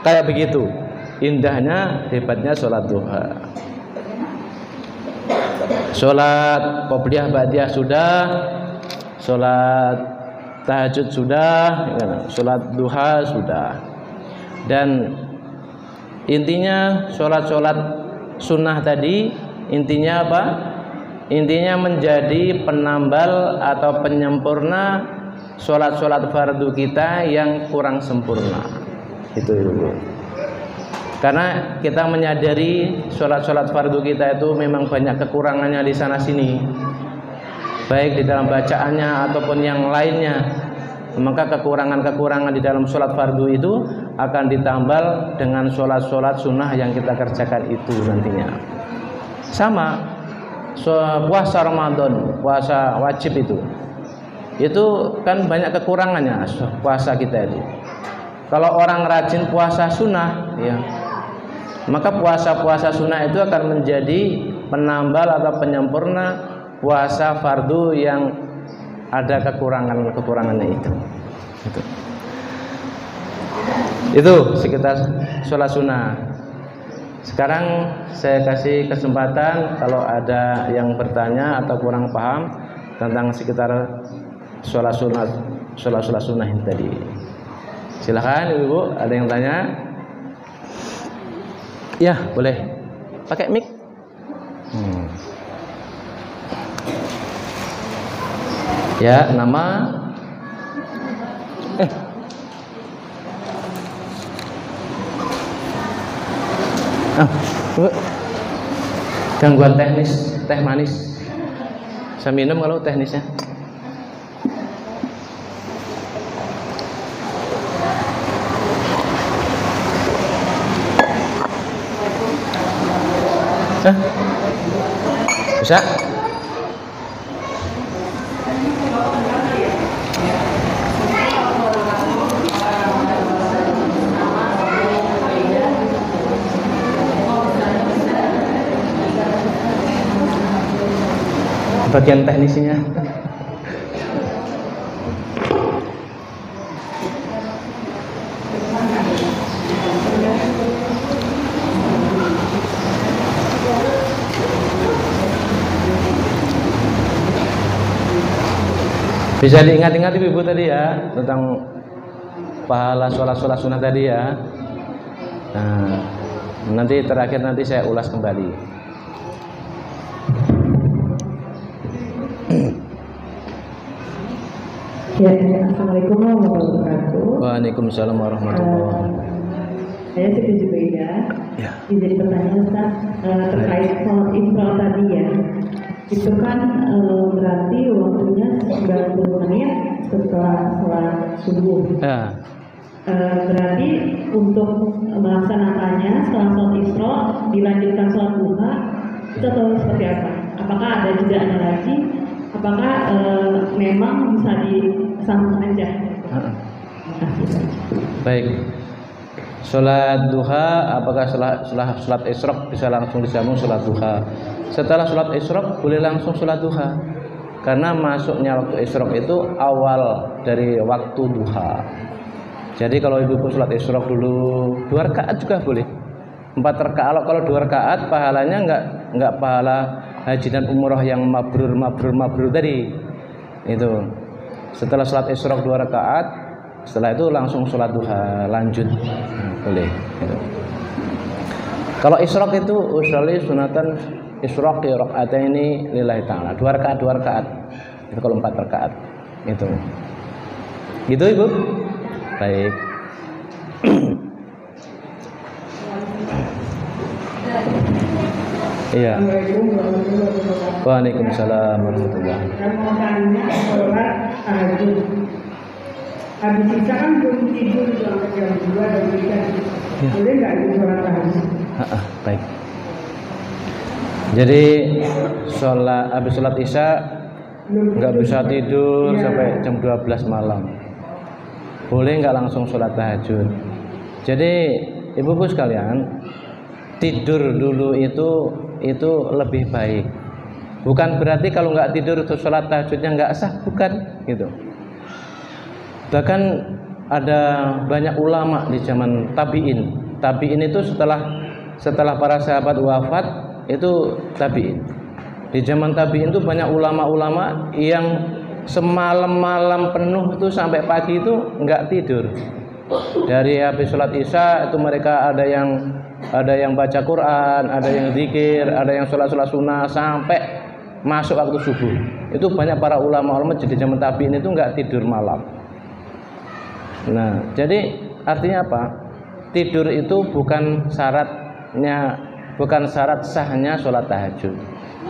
Kayak begitu indahnya, hebatnya sholat duha. Sholat qobliyah ba'diyah sudah, sholat tahajud sudah, sholat duha sudah. Dan intinya sholat sunnah tadi, intinya apa? Intinya menjadi penambal atau penyempurna sholat fardu kita yang kurang sempurna. Itu dulu. Karena kita menyadari sholat fardu kita itu memang banyak kekurangannya di sana sini, baik di dalam bacaannya ataupun yang lainnya. Maka kekurangan di dalam sholat fardu itu akan ditambal dengan sholat sunnah yang kita kerjakan itu nantinya. Sama puasa Ramadan, puasa wajib itu kan banyak kekurangannya puasa kita itu. Kalau orang rajin puasa sunnah ya, maka puasa sunnah itu akan menjadi penambal atau penyempurna puasa fardu yang ada kekurangannya itu. Itu sekitar sholat sunnah. Sekarang saya kasih kesempatan kalau ada yang bertanya atau kurang paham tentang sekitar sholat sunnah ini tadi. Silakan Ibu, ada yang tanya? Ya, boleh. Pakai mic. Ya, nama. Gangguan teknis, teh manis. Saya minum kalau teknisnya. Bisa? bagian teknisnya. Bisa diingat-ingat Ibu tadi ya tentang pahala sholat sunnah tadi ya. Nah, nanti terakhir nanti saya ulas kembali. Ya, assalamualaikum warahmatullahi wabarakatuh. Waalaikumsalam warahmatullahi wabarakatuh. Saya setuju beda. Ya. Jadi pertanyaan Ustaz terkait sholat Isra tadi ya. Itu kan berarti waktunya 90 menit setelah sholat subuh. Ya. Berarti untuk melaksanakannya setelah sholat Isra dilanjutkan sholat duha itu atau seperti apa? Apakah ada jedaannya lagi? Apakah memang bisa disambung aja? Baik. Sholat duha, apakah setelah sholat isyraq bisa langsung disambung sholat duha? Setelah sholat isyraq boleh langsung sholat duha, karena masuknya waktu isyraq itu awal dari waktu duha. Jadi kalau ibu sholat isyraq dulu 2 rakaat juga boleh. 4 rakaat. Kalau 2 rakaat pahalanya enggak pahala haji dan umroh yang mabrur tadi. Itu. Setelah sholat isyraq 2 rakaat, setelah itu langsung sholat duha lanjut. Boleh. Gitu. Kalau isyraq itu usolli sunatan isyraqi rakaataini lillahi ta'ala. 2 rakaat. Itu kalau 4 rakaat. Itu. Gitu Ibu? Baik. Iya. Waalaikumsalam warahmatullahi wabarakatuh. Saya mau tanya sholat tahajud. Habis isa kan belum tidur sampai jam 2 dan 3. Boleh nggak itu sholat tahajud? Baik. Jadi habis sholat isya nggak bisa tidur sampai jam 12 malam. Boleh nggak langsung sholat tahajud? Jadi ibu-ibu sekalian, tidur dulu itu lebih baik. Bukan berarti kalau nggak tidur itu sholat tahajudnya nggak sah, bukan gitu. Bahkan ada banyak ulama di zaman tabi'in. Tabi'in itu setelah para sahabat wafat itu tabi'in. Di zaman tabi'in itu banyak ulama-ulama yang semalam-malam penuh itu sampai pagi itu nggak tidur. Dari habis sholat isya itu mereka ada yang baca Quran, ada yang zikir, ada yang sholat sunnah sampai masuk waktu subuh. Itu banyak para ulama-ulama di zaman tabi'in itu nggak tidur malam. Nah, jadi artinya apa? Tidur itu bukan syarat sahnya sholat tahajud.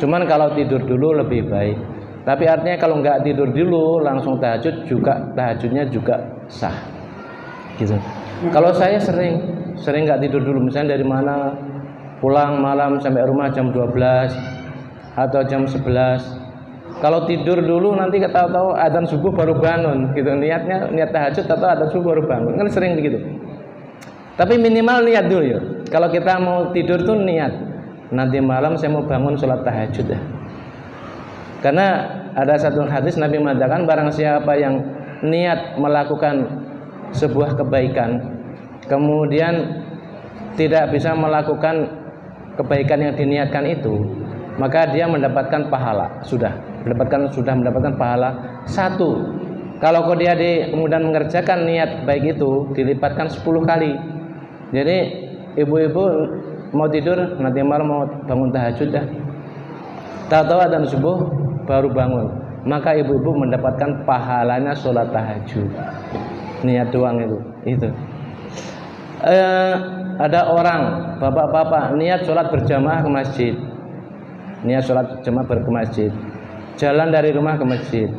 Cuman kalau tidur dulu lebih baik. Tapi artinya kalau nggak tidur dulu langsung tahajudnya juga sah. Gitu. Kalau saya sering nggak tidur dulu, misalnya dari mana pulang malam sampai rumah jam 12 atau jam 11. Kalau tidur dulu nanti tahu-tahu adzan subuh baru bangun, gitu. Niat tahajud atau adzan subuh baru bangun. Kan sering begitu. Tapi minimal niat dulu ya. Kalau kita mau tidur tuh niat. Nanti malam saya mau bangun sholat tahajud ya. Karena ada satu hadis Nabi mengatakan barang siapa yang niat melakukan sebuah kebaikan kemudian tidak bisa melakukan kebaikan yang diniatkan itu, maka dia mendapatkan pahala, sudah mendapatkan pahala 1. Kalau dia kemudian mengerjakan niat baik itu dilipatkan 10 kali. Jadi ibu-ibu mau tidur nanti malam mau bangun tahajud dah, tahu-tahu adzan subuh baru bangun, maka ibu-ibu mendapatkan pahalanya sholat tahajud. Niat doang itu. Ada orang bapak-bapak niat sholat berjamaah ke masjid, ke masjid, jalan dari rumah ke masjid.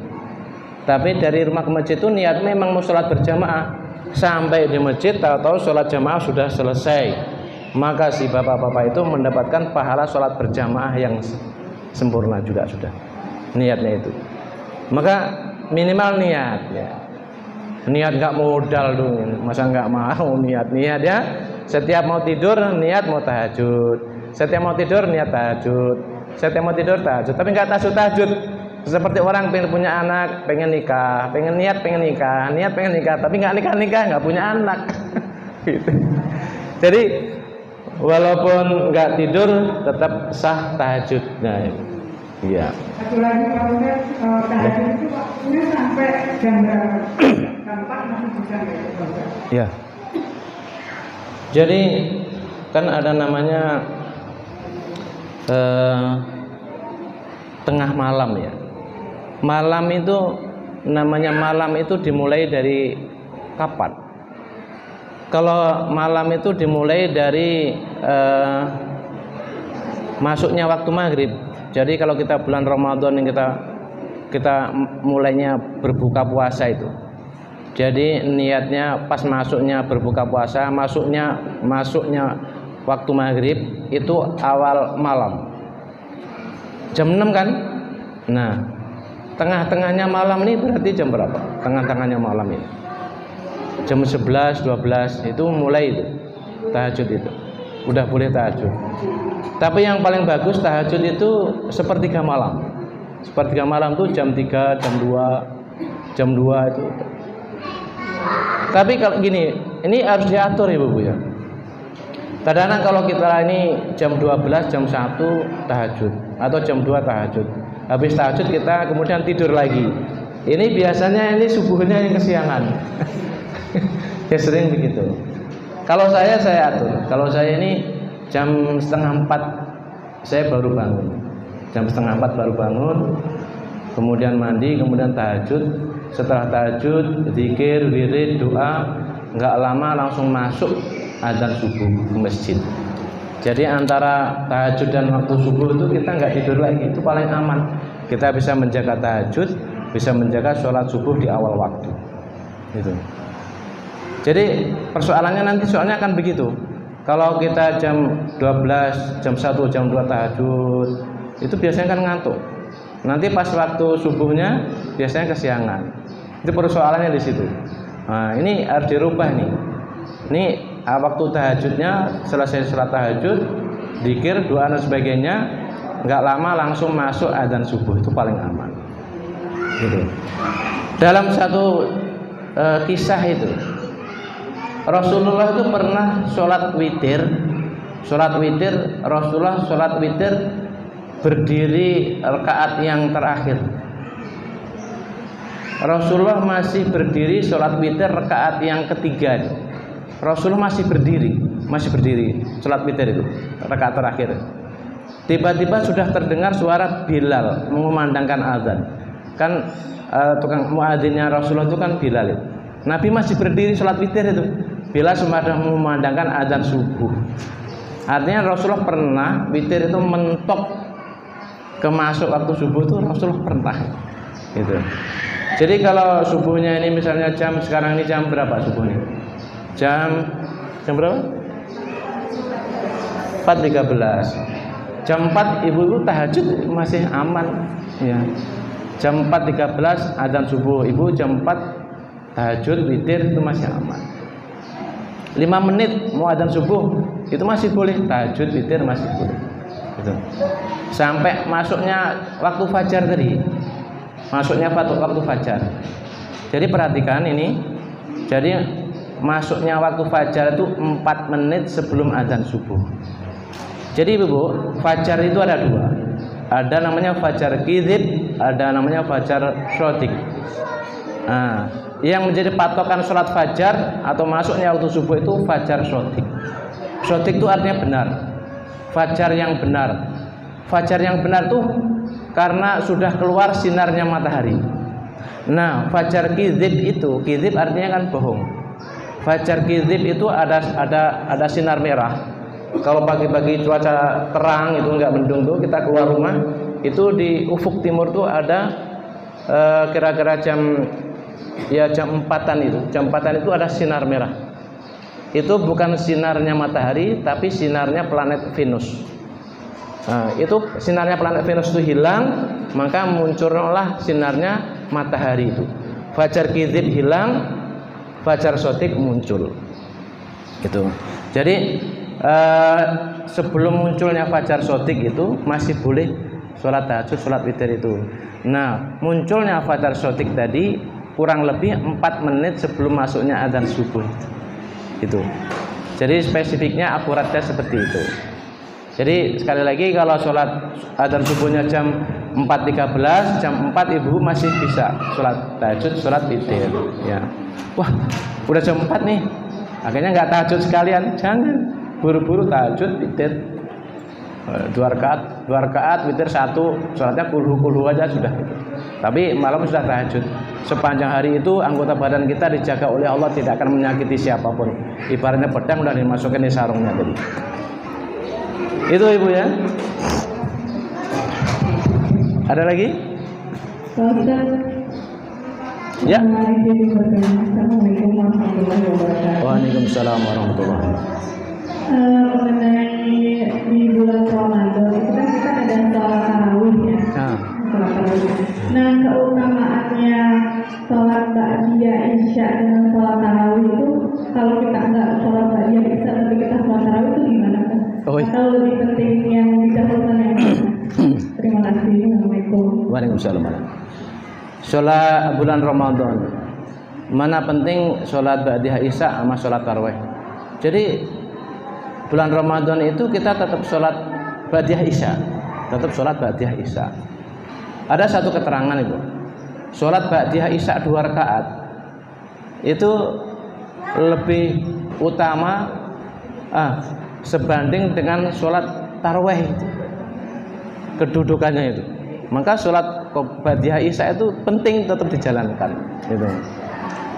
Tapi dari rumah ke masjid itu niat memang mau sholat berjamaah. Sampai di masjid tahu-tahu sholat jamaah sudah selesai, maka si bapak-bapak itu mendapatkan pahala sholat berjamaah yang sempurna juga sudah. Niatnya itu. Maka minimal niat ya. Niat nggak modal dong, masa nggak mau niat ya. Setiap mau tidur niat mau tahajud, setiap mau tidur niat tahajud, setiap mau tidur tahajud. Tapi nggak tahajud Seperti orang pengen punya anak, pengen nikah, niat pengen nikah, tapi nggak nikah, nggak punya anak. Gitu. Jadi walaupun nggak tidur tetap sah tahajudnya. Iya. Satu lagi Pak Ustaz, tahajud itu waktunya sampai jam berapa? Jam 4 masih bisa nggak Pak Ustaz? Ya. Jadi kan ada namanya tengah malam ya. Malam itu namanya malam itu dimulai dari kapan? Kalau malam itu dimulai dari masuknya waktu maghrib. Jadi kalau kita bulan Ramadan yang kita mulainya berbuka puasa itu. Jadi niatnya pas masuknya berbuka puasa, masuknya waktu maghrib itu awal malam. Jam 6 kan? Nah, tengah-tengahnya malam ini berarti jam berapa? Tengah-tengahnya malam ini. Jam 11, 12 itu mulai itu tahajud itu. Udah boleh tahajud. Tapi yang paling bagus tahajud itu sepertiga malam. Sepertiga malam tuh jam 3, jam 2 itu. Tapi kalau gini, ini harus diatur ya Bu ya. Kadang-kadang kalau kita ini jam 12, jam 1 tahajud atau jam 2 tahajud. Habis tahajud kita kemudian tidur lagi. Ini biasanya ini subuhnya yang kesiangan. Ya sering begitu. Kalau saya atur. Kalau saya ini jam setengah 4 saya baru bangun. Jam setengah 4 baru bangun. Kemudian mandi, kemudian tahajud. Setelah tahajud, zikir, wirid, doa, nggak lama langsung masuk adzan subuh ke masjid. Jadi antara tahajud dan waktu subuh itu kita nggak tidur lagi, itu paling aman. Kita bisa menjaga tahajud, bisa menjaga sholat subuh di awal waktu. Gitu. Jadi persoalannya nanti soalnya akan begitu. Kalau kita jam 12, jam 1, jam 2 tahajud, itu biasanya kan ngantuk. Nanti pas waktu subuhnya biasanya kesiangan. Itu persoalannya di situ. Nah, ini harus dirubah nih. Ini waktu tahajudnya selesai sholat tahajud, zikir, doa dan sebagainya, nggak lama langsung masuk adzan subuh, itu paling aman. Gitu. Dalam satu kisah itu, Rasulullah itu pernah sholat witir. Rasulullah sholat witir berdiri rakaat yang terakhir. Rasulullah masih berdiri sholat witir rakaat yang ketiga. Rasulullah masih berdiri sholat witir itu rakaat terakhir. Tiba-tiba sudah terdengar suara Bilal mengumandangkan azan. Kan tukang muadzinnya Rasulullah itu kan Bilal itu. Nabi masih berdiri sholat witir itu. Bilal sudah mengumandangkan azan subuh. Artinya Rasulullah pernah witir itu mentok kemasuk waktu subuh itu Rasulullah pernah gitu. Jadi kalau subuhnya ini misalnya sekarang ini jam berapa subuhnya? Jam berapa? 4.13. Jam 4 ibu itu tahajud masih aman ya. Jam 4.13 adzan subuh, ibu jam 4 tahajud witir itu masih aman. 5 menit mau adzan subuh itu masih boleh, tahajud witir masih boleh. Gitu. Sampai masuknya waktu fajar tadi. Masuknya waktu fajar. Jadi perhatikan ini. Jadi masuknya waktu fajar itu 4 menit sebelum adzan subuh. Jadi Ibu, fajar itu ada 2. Ada namanya fajar kizib, ada namanya fajar shodiq. Nah, yang menjadi patokan sholat fajar atau masuknya waktu subuh itu fajar shodiq. Shodiq itu artinya benar. Fajar yang benar. Fajar yang benar tuh karena sudah keluar sinarnya matahari. Nah, fajar kizib itu, kizib artinya kan bohong. Fajar kizib itu ada sinar merah. Kalau pagi-pagi cuaca terang itu enggak mendung tuh, kita keluar rumah itu di ufuk timur tuh ada kira-kira jam 4-an itu. Jam 4-an itu ada sinar merah. Itu bukan sinarnya matahari tapi sinarnya planet Venus. Nah, itu sinarnya planet Venus itu hilang, maka muncullah sinarnya matahari itu. Fajar kizib hilang, fajar shodiq muncul. Gitu. Jadi sebelum munculnya fajar shodiq itu masih boleh sholat tahajud, sholat witir itu. Nah, munculnya fajar shadiq tadi kurang lebih 4 menit sebelum masuknya adzan subuh. Itu. Jadi spesifiknya akuratnya seperti itu. Jadi sekali lagi kalau sholat adzan subuhnya jam 4.13, jam 4 ibu masih bisa sholat tahajud, sholat witir. Ya. Wah, udah jam 4 nih. Akhirnya nggak tahajud sekalian, jangan. Buru-buru tahajud witir. 2 rakaat witir 1, sholatnya kulhu aja sudah. Tapi malam sudah tahajud. Sepanjang hari itu anggota badan kita dijaga oleh Allah, tidak akan menyakiti siapapun. Ibaratnya pedang udah dimasukin di sarungnya tadi. Itu ibu ya. Ada lagi? Ya. Assalamualaikum warahmatullahi wabarakatuh. Waalaikumsalam warahmatullahi wabarakatuh. Mengenai di bulan Ramadan itu kan kita ada sholat tarawih ya. Sholat tarawih. Nah, keutamaannya sholat ba'diyah isya dengan sholat tarawih itu, kalau kita nggak sholat ba'diyah isya tapi kita sholat tarawih itu gimana kan? Atau lebih penting yang didahulukan yang mana? Terima kasih. Assalamualaikum. Waalaikumsalam. Sholat bulan Ramadan, mana penting sholat ba'diyah isya sama sholat tarawih. Jadi bulan Ramadan itu kita tetap sholat ba'diyah isya, tetap sholat ba'diyah isya. Ada satu keterangan itu, sholat ba'diyah isya 2 rakaat itu lebih utama sebanding dengan sholat tarawih itu, kedudukannya itu. Maka sholat ba'diyah isya itu penting tetap dijalankan gitu.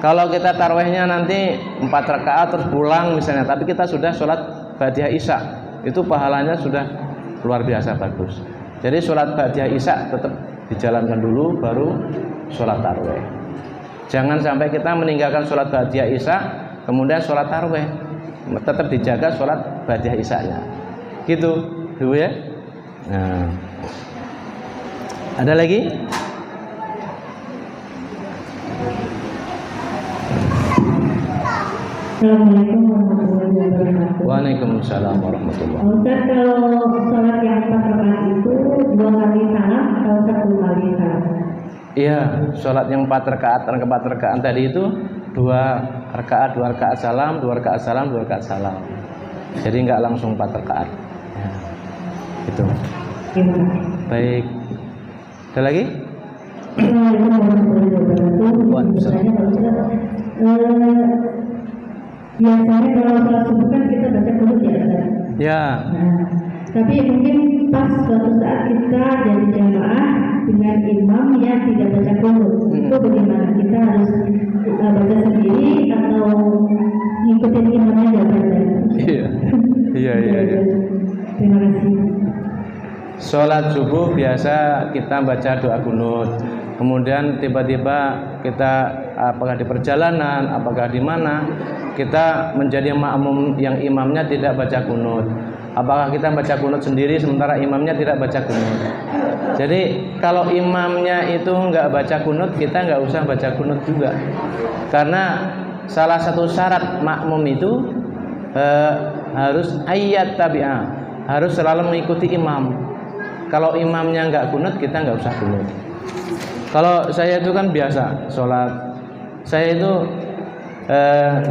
Kalau kita tarawihnya nanti 4 rakaat terus pulang misalnya, tapi kita sudah sholat ba'diyah isya, itu pahalanya sudah luar biasa bagus. Jadi sholat ba'diyah isya tetap dijalankan dulu, baru sholat tarawih. Jangan sampai kita meninggalkan sholat ba'diyah isya kemudian sholat tarawih. Tetap dijaga sholat ba'diyah isya-nya. Gitu, Ibu ya. Nah, ada lagi? Assalamualaikum warahmatullahi wabarakatuh. Waalaikumsalam warahmatullahi wabarakatuh. Ustaz, kalau sholat yang 4 rakaat itu 2 kali salam atau 1 kali salam? Iya, sholat yang 4 rakaat dan 4 rakaat tadi itu 2 rakaat salam, 2 rakaat salam, 2 rakaat salam. Jadi nggak langsung 4 rakaat. Ya, itu. Baik. Ada lagi? Assalamualaikum warahmatullahi wabarakatuh. Biasanya kalau sholat subuh kan kita baca qunut ya, Ustaz? Ya. Nah, tapi mungkin pas suatu saat kita jadi jamaah dengan imam yang tidak baca qunut, itu bagaimana? Kita harus baca sendiri atau ngikutin imamnya aja baca? Iya. Terima kasih. Sholat subuh biasa kita baca doa qunut. Kemudian tiba-tiba kita apakah di perjalanan, apakah di mana, kita menjadi makmum yang imamnya tidak baca qunut. Apakah kita baca qunut sendiri sementara imamnya tidak baca qunut. Jadi kalau imamnya itu nggak baca qunut, kita nggak usah baca qunut juga. Karena salah satu syarat makmum itu harus ayat tabi'ah, harus selalu mengikuti imam. Kalau imamnya nggak qunut, kita nggak usah qunut. Kalau saya itu kan biasa sholat, saya itu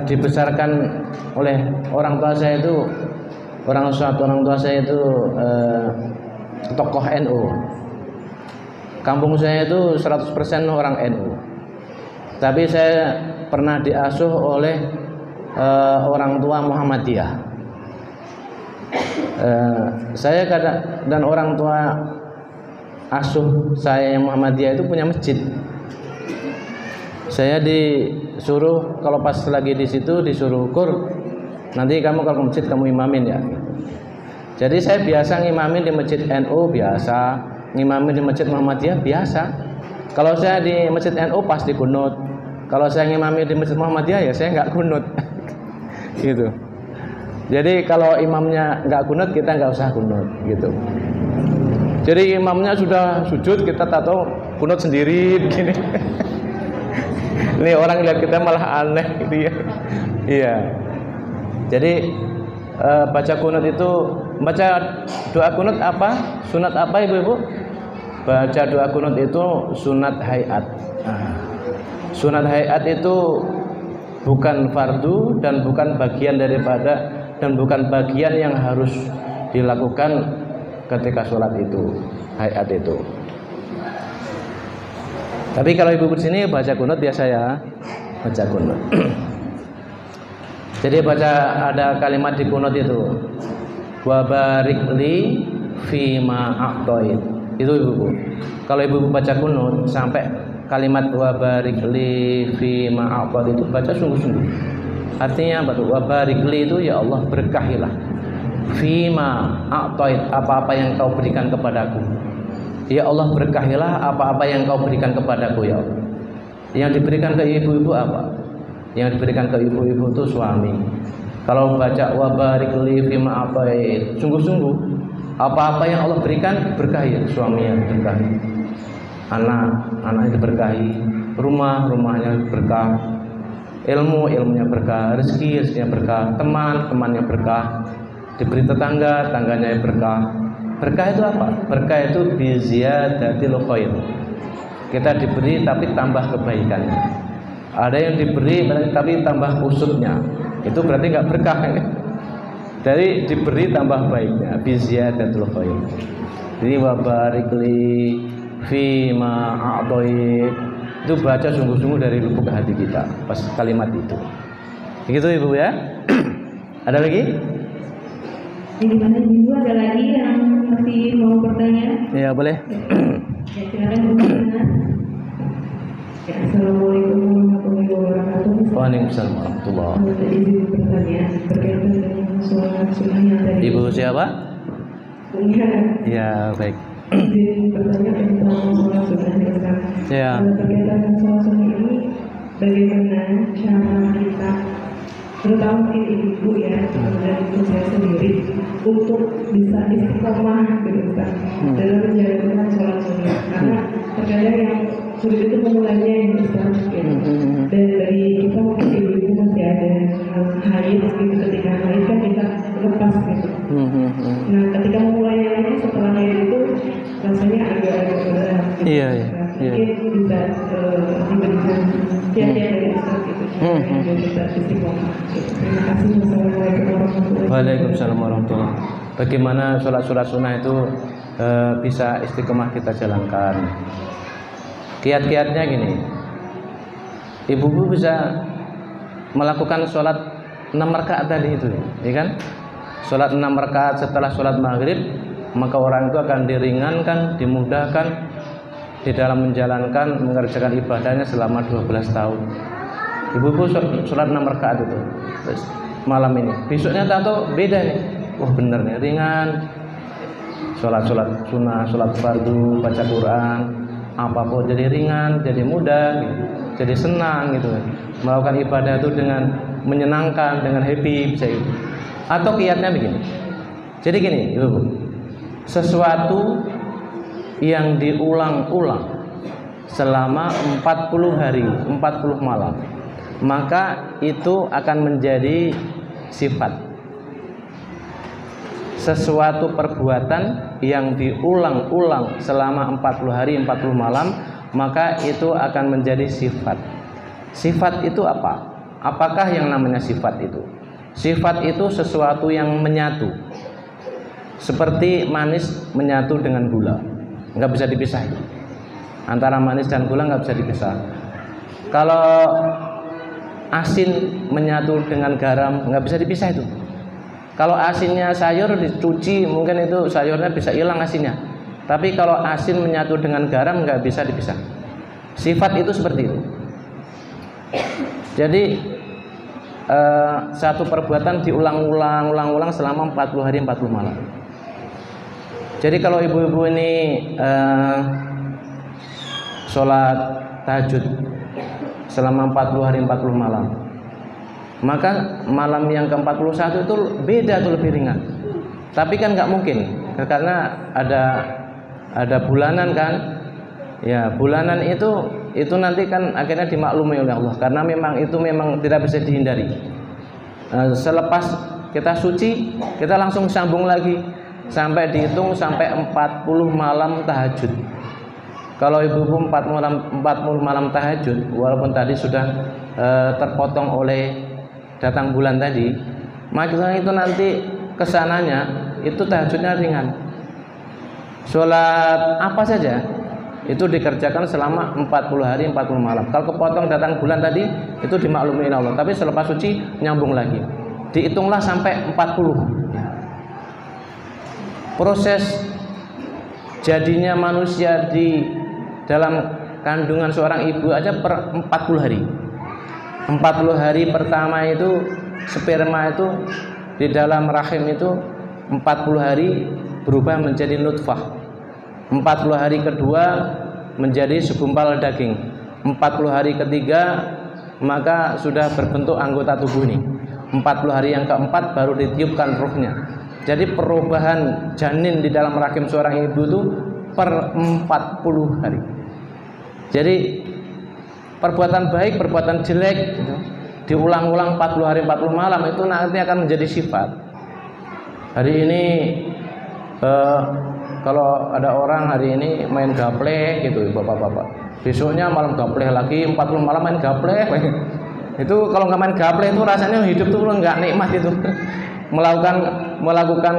dibesarkan oleh orang tua saya itu, orang tua saya itu tokoh NU. Kampung saya itu 100% orang NU. Tapi saya pernah diasuh oleh orang tua Muhammadiyah. Saya dan orang tua asuh saya yang Muhammadiyah itu punya masjid. Saya disuruh kalau pas lagi di situ disuruh ukur, nanti kamu kalau ke masjid kamu imamin ya. Jadi saya biasa ngimamin di masjid NU biasa, ngimamin di masjid Muhammadiyah biasa. Kalau saya di masjid NU pasti qunut. Kalau saya ngimamin di masjid Muhammadiyah ya saya nggak qunut. Gitu. Jadi kalau imamnya nggak qunut, kita nggak usah qunut gitu. Jadi imamnya sudah sujud, kita tak tahu qunut sendiri begini. Ini orang lihat kita malah aneh gitu ya. Iya. Jadi baca qunut itu, baca doa qunut apa? Sunat apa ibu-ibu? Baca doa kunut itu sunat hayat. Sunat hayat itu bukan fardu dan bukan bagian daripada dan bukan bagian yang harus dilakukan ketika sholat itu, hayat itu. Tapi kalau ibu bersini baca kunut ya saya baca kunut. Jadi baca ada kalimat di kunut itu, wa barik li fima a'toit. Itu ibu. Kalau ibu baca kunut sampai kalimat wa barik li fima a'toit itu baca sungguh-sungguh. Artinya apa tuh? Wa barik li itu ya Allah berkahilah fima a'toit, apa-apa yang kau berikan kepadaku. Ya Allah berkahilah apa-apa yang kau berikan kepadaku ya Allah. Yang diberikan ke ibu-ibu apa? Yang diberikan ke ibu-ibu itu suami. Kalau baca wa barik li fima a'toit sungguh-sungguh, apa-apa yang Allah berikan berkahi, suaminya berkahi, anak-anaknya berkahi, rumahnya berkah, ilmunya berkah, rezekinya berkah, temannya berkah, diberi tangganya berkah. Berkah itu apa? Berkah itu biziyadatil khair. Kita diberi tapi tambah kebaikannya. Ada yang diberi tapi tambah kusutnya. Itu berarti nggak berkah kan? Dari diberi tambah baiknya, biziyadatil khair. Jadi wa barik li fima a'toit itu baca sungguh-sungguh dari lubuk hati kita pas kalimat itu. Begitu ibu ya. Ada lagi? Di mana ibu ada lagi yang masih mau bertanya? Ya boleh. Ya silakan Bu. Ya, Assalamualaikum warahmatullahi wabarakatuh. Waalaikumsalam warahmatullahi wabarakatuh. Izin bertanya berkaitan dengan sholat sunnah yang tadi. Ibu siapa? Iya. Ya baik. Izin bertanya tentang sholat sunnah yang sekarang. Ya. Berkaitan dengan sholat sunnah ini, bagaimana cara kita, terutama mungkin ibu ya, dan ibu saya sendiri, untuk bisa istiqomah gitu kan dalam menjalankan sholat sunnah. Karena terkadang yang sulit itu memulainya yang besar gitu. Dan dari kita mungkin ibu-ibu masih ada haid gitu, ketika haid kan kita lepas gitu. Nah ketika memulainya lagi setelah haid itu rasanya agak berat gitu. Iya. Mungkin bisa diberikan kiat-kiat dari Ustaz gitu supaya kita istiqomah gitu. Terima kasih. Wassalamualaikum warahmatullahi wabarakatuh. Waalaikumsalam warahmatullahi wabarakatuh. Bagaimana sholat sunnah itu bisa istiqomah kita jalankan? Kiat-kiatnya gini, ibu-ibu bisa melakukan sholat 6 rakaat tadi itu, ya kan? Sholat 6 rakaat setelah sholat maghrib, maka orang itu akan diringankan, dimudahkan di dalam mengerjakan ibadahnya selama 12 tahun. Ibu-ibu sholat 6 rakaat itu terus malam ini, besoknya tahu beda nih, wah bener nih, ringan. Sholat sunnah, sholat fardu, baca Quran, apapun jadi ringan, jadi mudah, gitu. Jadi senang gitu. Melakukan ibadah itu dengan menyenangkan, dengan happy bisa gitu. Atau kiatnya begini. Jadi gini, Ibu. Sesuatu yang diulang-ulang selama 40 hari, 40 malam, maka itu akan menjadi sifat. Sesuatu perbuatan yang diulang-ulang selama 40 hari 40 malam, maka itu akan menjadi sifat. Sifat itu apa? Apakah yang namanya sifat itu? Sifat itu sesuatu yang menyatu, seperti manis menyatu dengan gula, nggak bisa dipisah. Antara manis dan gula nggak bisa dipisah. Kalau asin menyatu dengan garam nggak bisa dipisah itu. Kalau asinnya sayur dicuci, mungkin itu sayurnya bisa hilang asinnya. Tapi kalau asin menyatu dengan garam nggak bisa dipisah. Sifat itu seperti itu. Jadi satu perbuatan diulang-ulang selama 40 hari 40 malam. Jadi kalau ibu-ibu ini sholat tahajud selama 40 hari 40 malam, maka malam yang ke-41 itu beda tuh, lebih ringan. Tapi kan nggak mungkin karena ada bulanan kan. Ya, bulanan itu nanti kan akhirnya dimaklumi oleh Allah karena memang tidak bisa dihindari. Selepas kita suci, kita langsung sambung lagi sampai dihitung sampai 40 malam tahajud. Kalau ibu-ibu 40 malam tahajud, walaupun tadi sudah terpotong oleh datang bulan tadi, maka itu nanti kesananya itu tahajudnya ringan. Sholat apa saja itu dikerjakan selama 40 hari 40 malam. Kalau kepotong datang bulan tadi itu dimaklumi Allah, tapi selepas suci nyambung lagi. Dihitunglah sampai 40. Proses jadinya manusia di dalam kandungan seorang ibu aja per 40 hari. 40 hari pertama itu sperma itu di dalam rahim itu 40 hari berubah menjadi nutfah. 40 hari kedua menjadi segumpal daging. 40 hari ketiga maka sudah berbentuk anggota tubuh ini. 40 hari yang keempat baru ditiupkan ruhnya. Jadi perubahan janin di dalam rahim seorang ibu itu per 40 hari. Jadi perbuatan baik, perbuatan jelek gitu, diulang-ulang 40 hari 40 malam itu nanti akan menjadi sifat. Hari ini kalau ada orang hari ini main gaple gitu bapak-bapak, besoknya malam gaple lagi, 40 malam main gaple. Itu kalau nggak main gaple itu rasanya hidup tuh nggak nikmat itu. melakukan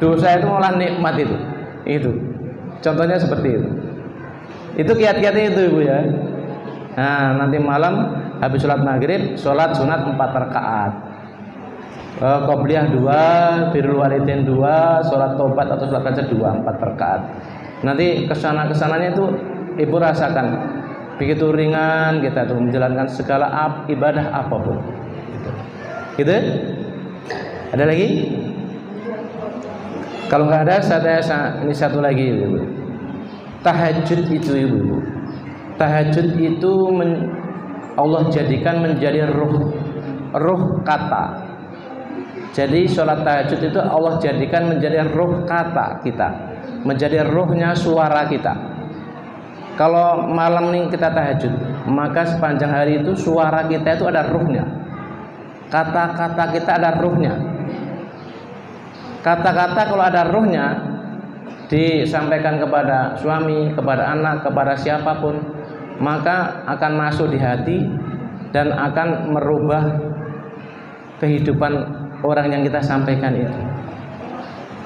dosa itu malah nikmat itu contohnya seperti itu kiat-kiatnya itu ibu ya. Nah nanti malam habis sholat maghrib sholat sunat 4 rakaat, qobliyah 2, birrul walidain 2, sholat tobat atau sholat hajat 2, 4 rakaat. Nanti kesananya itu ibu rasakan begitu ringan kita tuh menjalankan segala ibadah apapun gitu. Ada lagi? Kalau nggak ada, ini satu lagi, ibu. Tahajud itu, ibu. Tahajud itu Allah jadikan menjadi ruh kata. Jadi sholat tahajud itu Allah jadikan menjadi ruh kata kita, menjadi ruhnya suara kita. Kalau malam ini kita tahajud, maka sepanjang hari itu suara kita itu ada ruhnya. Kata-kata kita ada ruhnya. Kata-kata kalau ada ruhnya disampaikan kepada suami, kepada anak, kepada siapapun, maka akan masuk di hati dan akan merubah kehidupan orang yang kita sampaikan itu.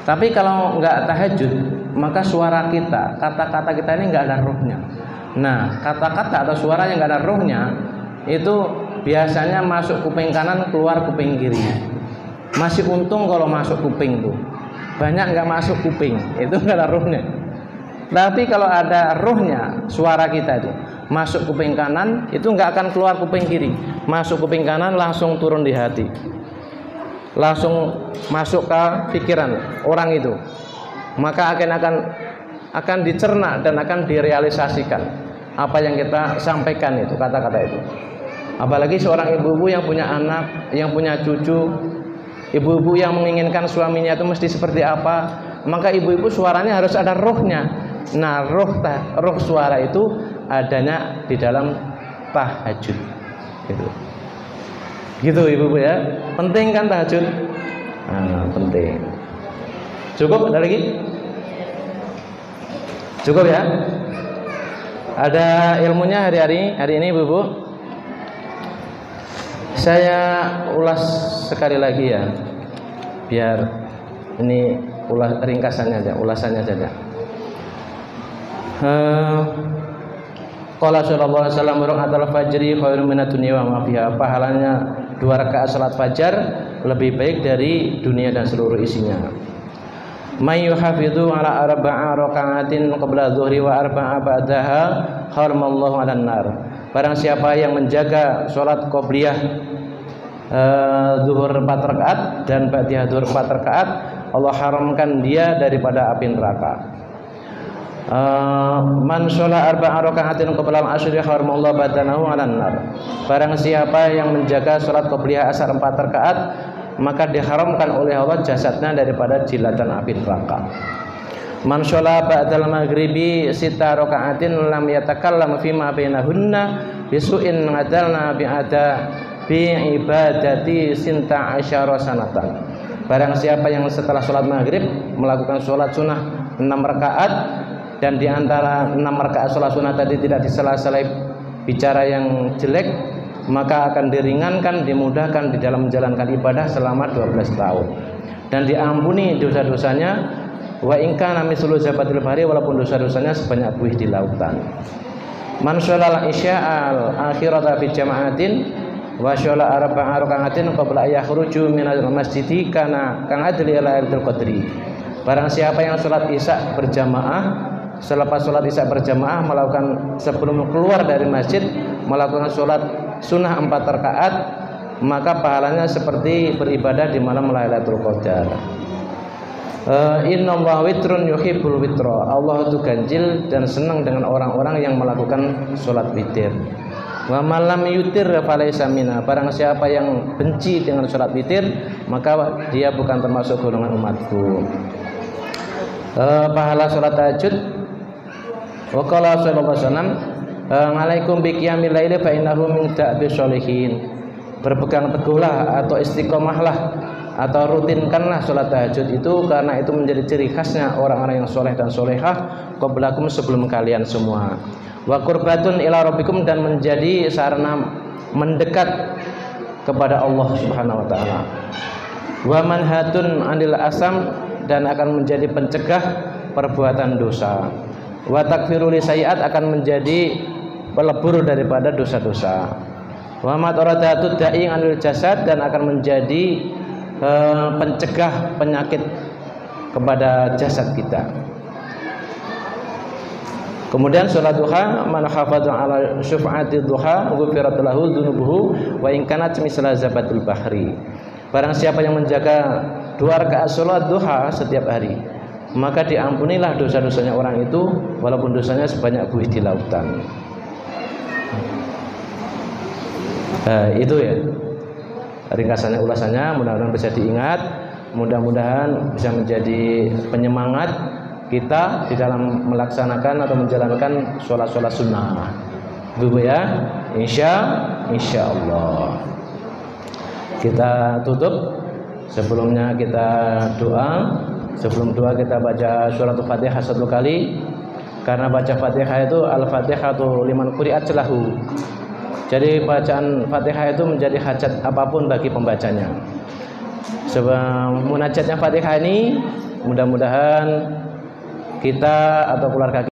Tapi kalau nggak tahajud, maka suara kita, kata-kata kita ini nggak ada ruhnya. Nah, kata-kata atau suara yang nggak ada ruhnya itu biasanya masuk kuping kanan, keluar kuping kiri. Masih untung kalau masuk kuping tuh, banyak nggak masuk kuping, itu nggak ada ruhnya. Tapi kalau ada ruhnya, suara kita itu masuk kuping kanan, itu nggak akan keluar kuping kiri. Masuk kuping kanan langsung turun di hati, langsung masuk ke pikiran orang itu. Maka akan dicerna dan akan direalisasikan apa yang kita sampaikan itu, kata-kata itu. Apalagi seorang ibu-ibu yang punya anak, yang punya cucu, ibu-ibu yang menginginkan suaminya itu mesti seperti apa, maka ibu-ibu suaranya harus ada rohnya. Nah, roh suara itu adanya di dalam tahajud. Gitu ibu-ibu ya. Penting kan tahajud? Nah, penting. Cukup? Ada lagi? Cukup ya? Ada ilmunya hari ini ibu-ibu. Saya ulas sekali lagi ya, biar ini ringkasannya aja, ulasannya saja. Qala sallallahu alaihi wasallam raka'atul fajri khairun minad dunya wa ma fiha. Pahalanya 2 rakaat salat fajar lebih baik dari dunia dan seluruh isinya. May yuhafidhu ala arba'a raka'atin qabla dhuhri wa arba'a ba'daha haramallahu 'alan nar. Barang siapa yang menjaga sholat qobliyah zuhur 4 rakaat dan ba'diyah zuhur 4 rakaat, Allah haramkan dia daripada api neraka. Man sholat arba'a raka'atin qabla al-'ashri haramallahu badanahu 'alan nar. Barang siapa yang menjaga sholat qobliyah asar 4 rakaat, maka diharamkan oleh Allah jasadnya daripada jilatan api neraka. Man sholat ba'dal maghribi 6 raka'atin lam yatakallam fima bainahunna bisu'in ngadalna bi'ada bi'ibadati sinta asyara sanatan. Barang siapa yang setelah sholat maghrib melakukan sholat sunnah 6 rakaat dan di antara 6 rakaat sholat sunnah tadi tidak disela-sela bicara yang jelek, maka akan diringankan, dimudahkan di dalam menjalankan ibadah selama 12 tahun dan diampuni dosa-dosanya. Wa in kana mislu zabatil bahri, walaupun dosa-dosanya sebanyak buih di lautan. Man sholal isya'al akhirata fi jama'atin wa shola arba'a raka'atin qabla yakhruju minal masjidi kana kang adli lailatul qadri. Barang siapa yang sholat isya berjamaah, selepas sholat isya berjamaah melakukan sebelum keluar dari masjid melakukan sholat sunnah 4 rakaat, maka pahalanya seperti beribadah di malam Lailatul Qadar. Innallaha witrun yuhibbul witra. Allah itu ganjil dan senang dengan orang-orang yang melakukan sholat witir. Wa malam yutir falaysa minna. Barang siapa yang benci dengan sholat witir, maka dia bukan termasuk golongan umatku. Pahala sholat tahajud. Wa qala sallallahu alaihi wasallam, "Alaikum bi qiyamil laili fa innahu min da'bi sholihin." Berpegang teguhlah atau istiqomahlah atau rutinkanlah sholat tahajud itu, karena itu menjadi ciri khasnya orang-orang yang soleh dan solehah qablakum, sebelum kalian semua. Wa qurbatun ila rabbikum, dan menjadi sarana mendekat kepada Allah Subhanahu wa taala. Wa manhatun anil asam, dan akan menjadi pencegah perbuatan dosa. Wa takfirul sayiat, akan menjadi pelebur daripada dosa-dosa. Wa mataradatud da'i anil jasad, dan akan menjadi pencegah penyakit kepada jasad kita. Kemudian sholat duha, man hafadha ala syuf'ati duha ghufirat lahu dzunubuhu wa in kanat misla zabatil bahri. Barang siapa yang menjaga 2 rakaat sholat duha setiap hari, maka diampunilah dosa-dosanya orang itu walaupun dosanya sebanyak buih di lautan. Itu ya ringkasannya, ulasannya. Mudah-mudahan bisa diingat, mudah-mudahan bisa menjadi penyemangat kita di dalam melaksanakan atau menjalankan sholat-sholat sunnah. Bu ya, insya Allah. Kita tutup. Sebelumnya kita doa. Sebelum doa kita baca surat Al-Fatihah 1 kali. Karena baca Fatihah itu al-Fatihatu liman quri'at lahu. Jadi bacaan Fatihah itu menjadi hajat apapun bagi pembacanya. Sebab munajatnya Fatihah ini mudah-mudahan kita atau keluarga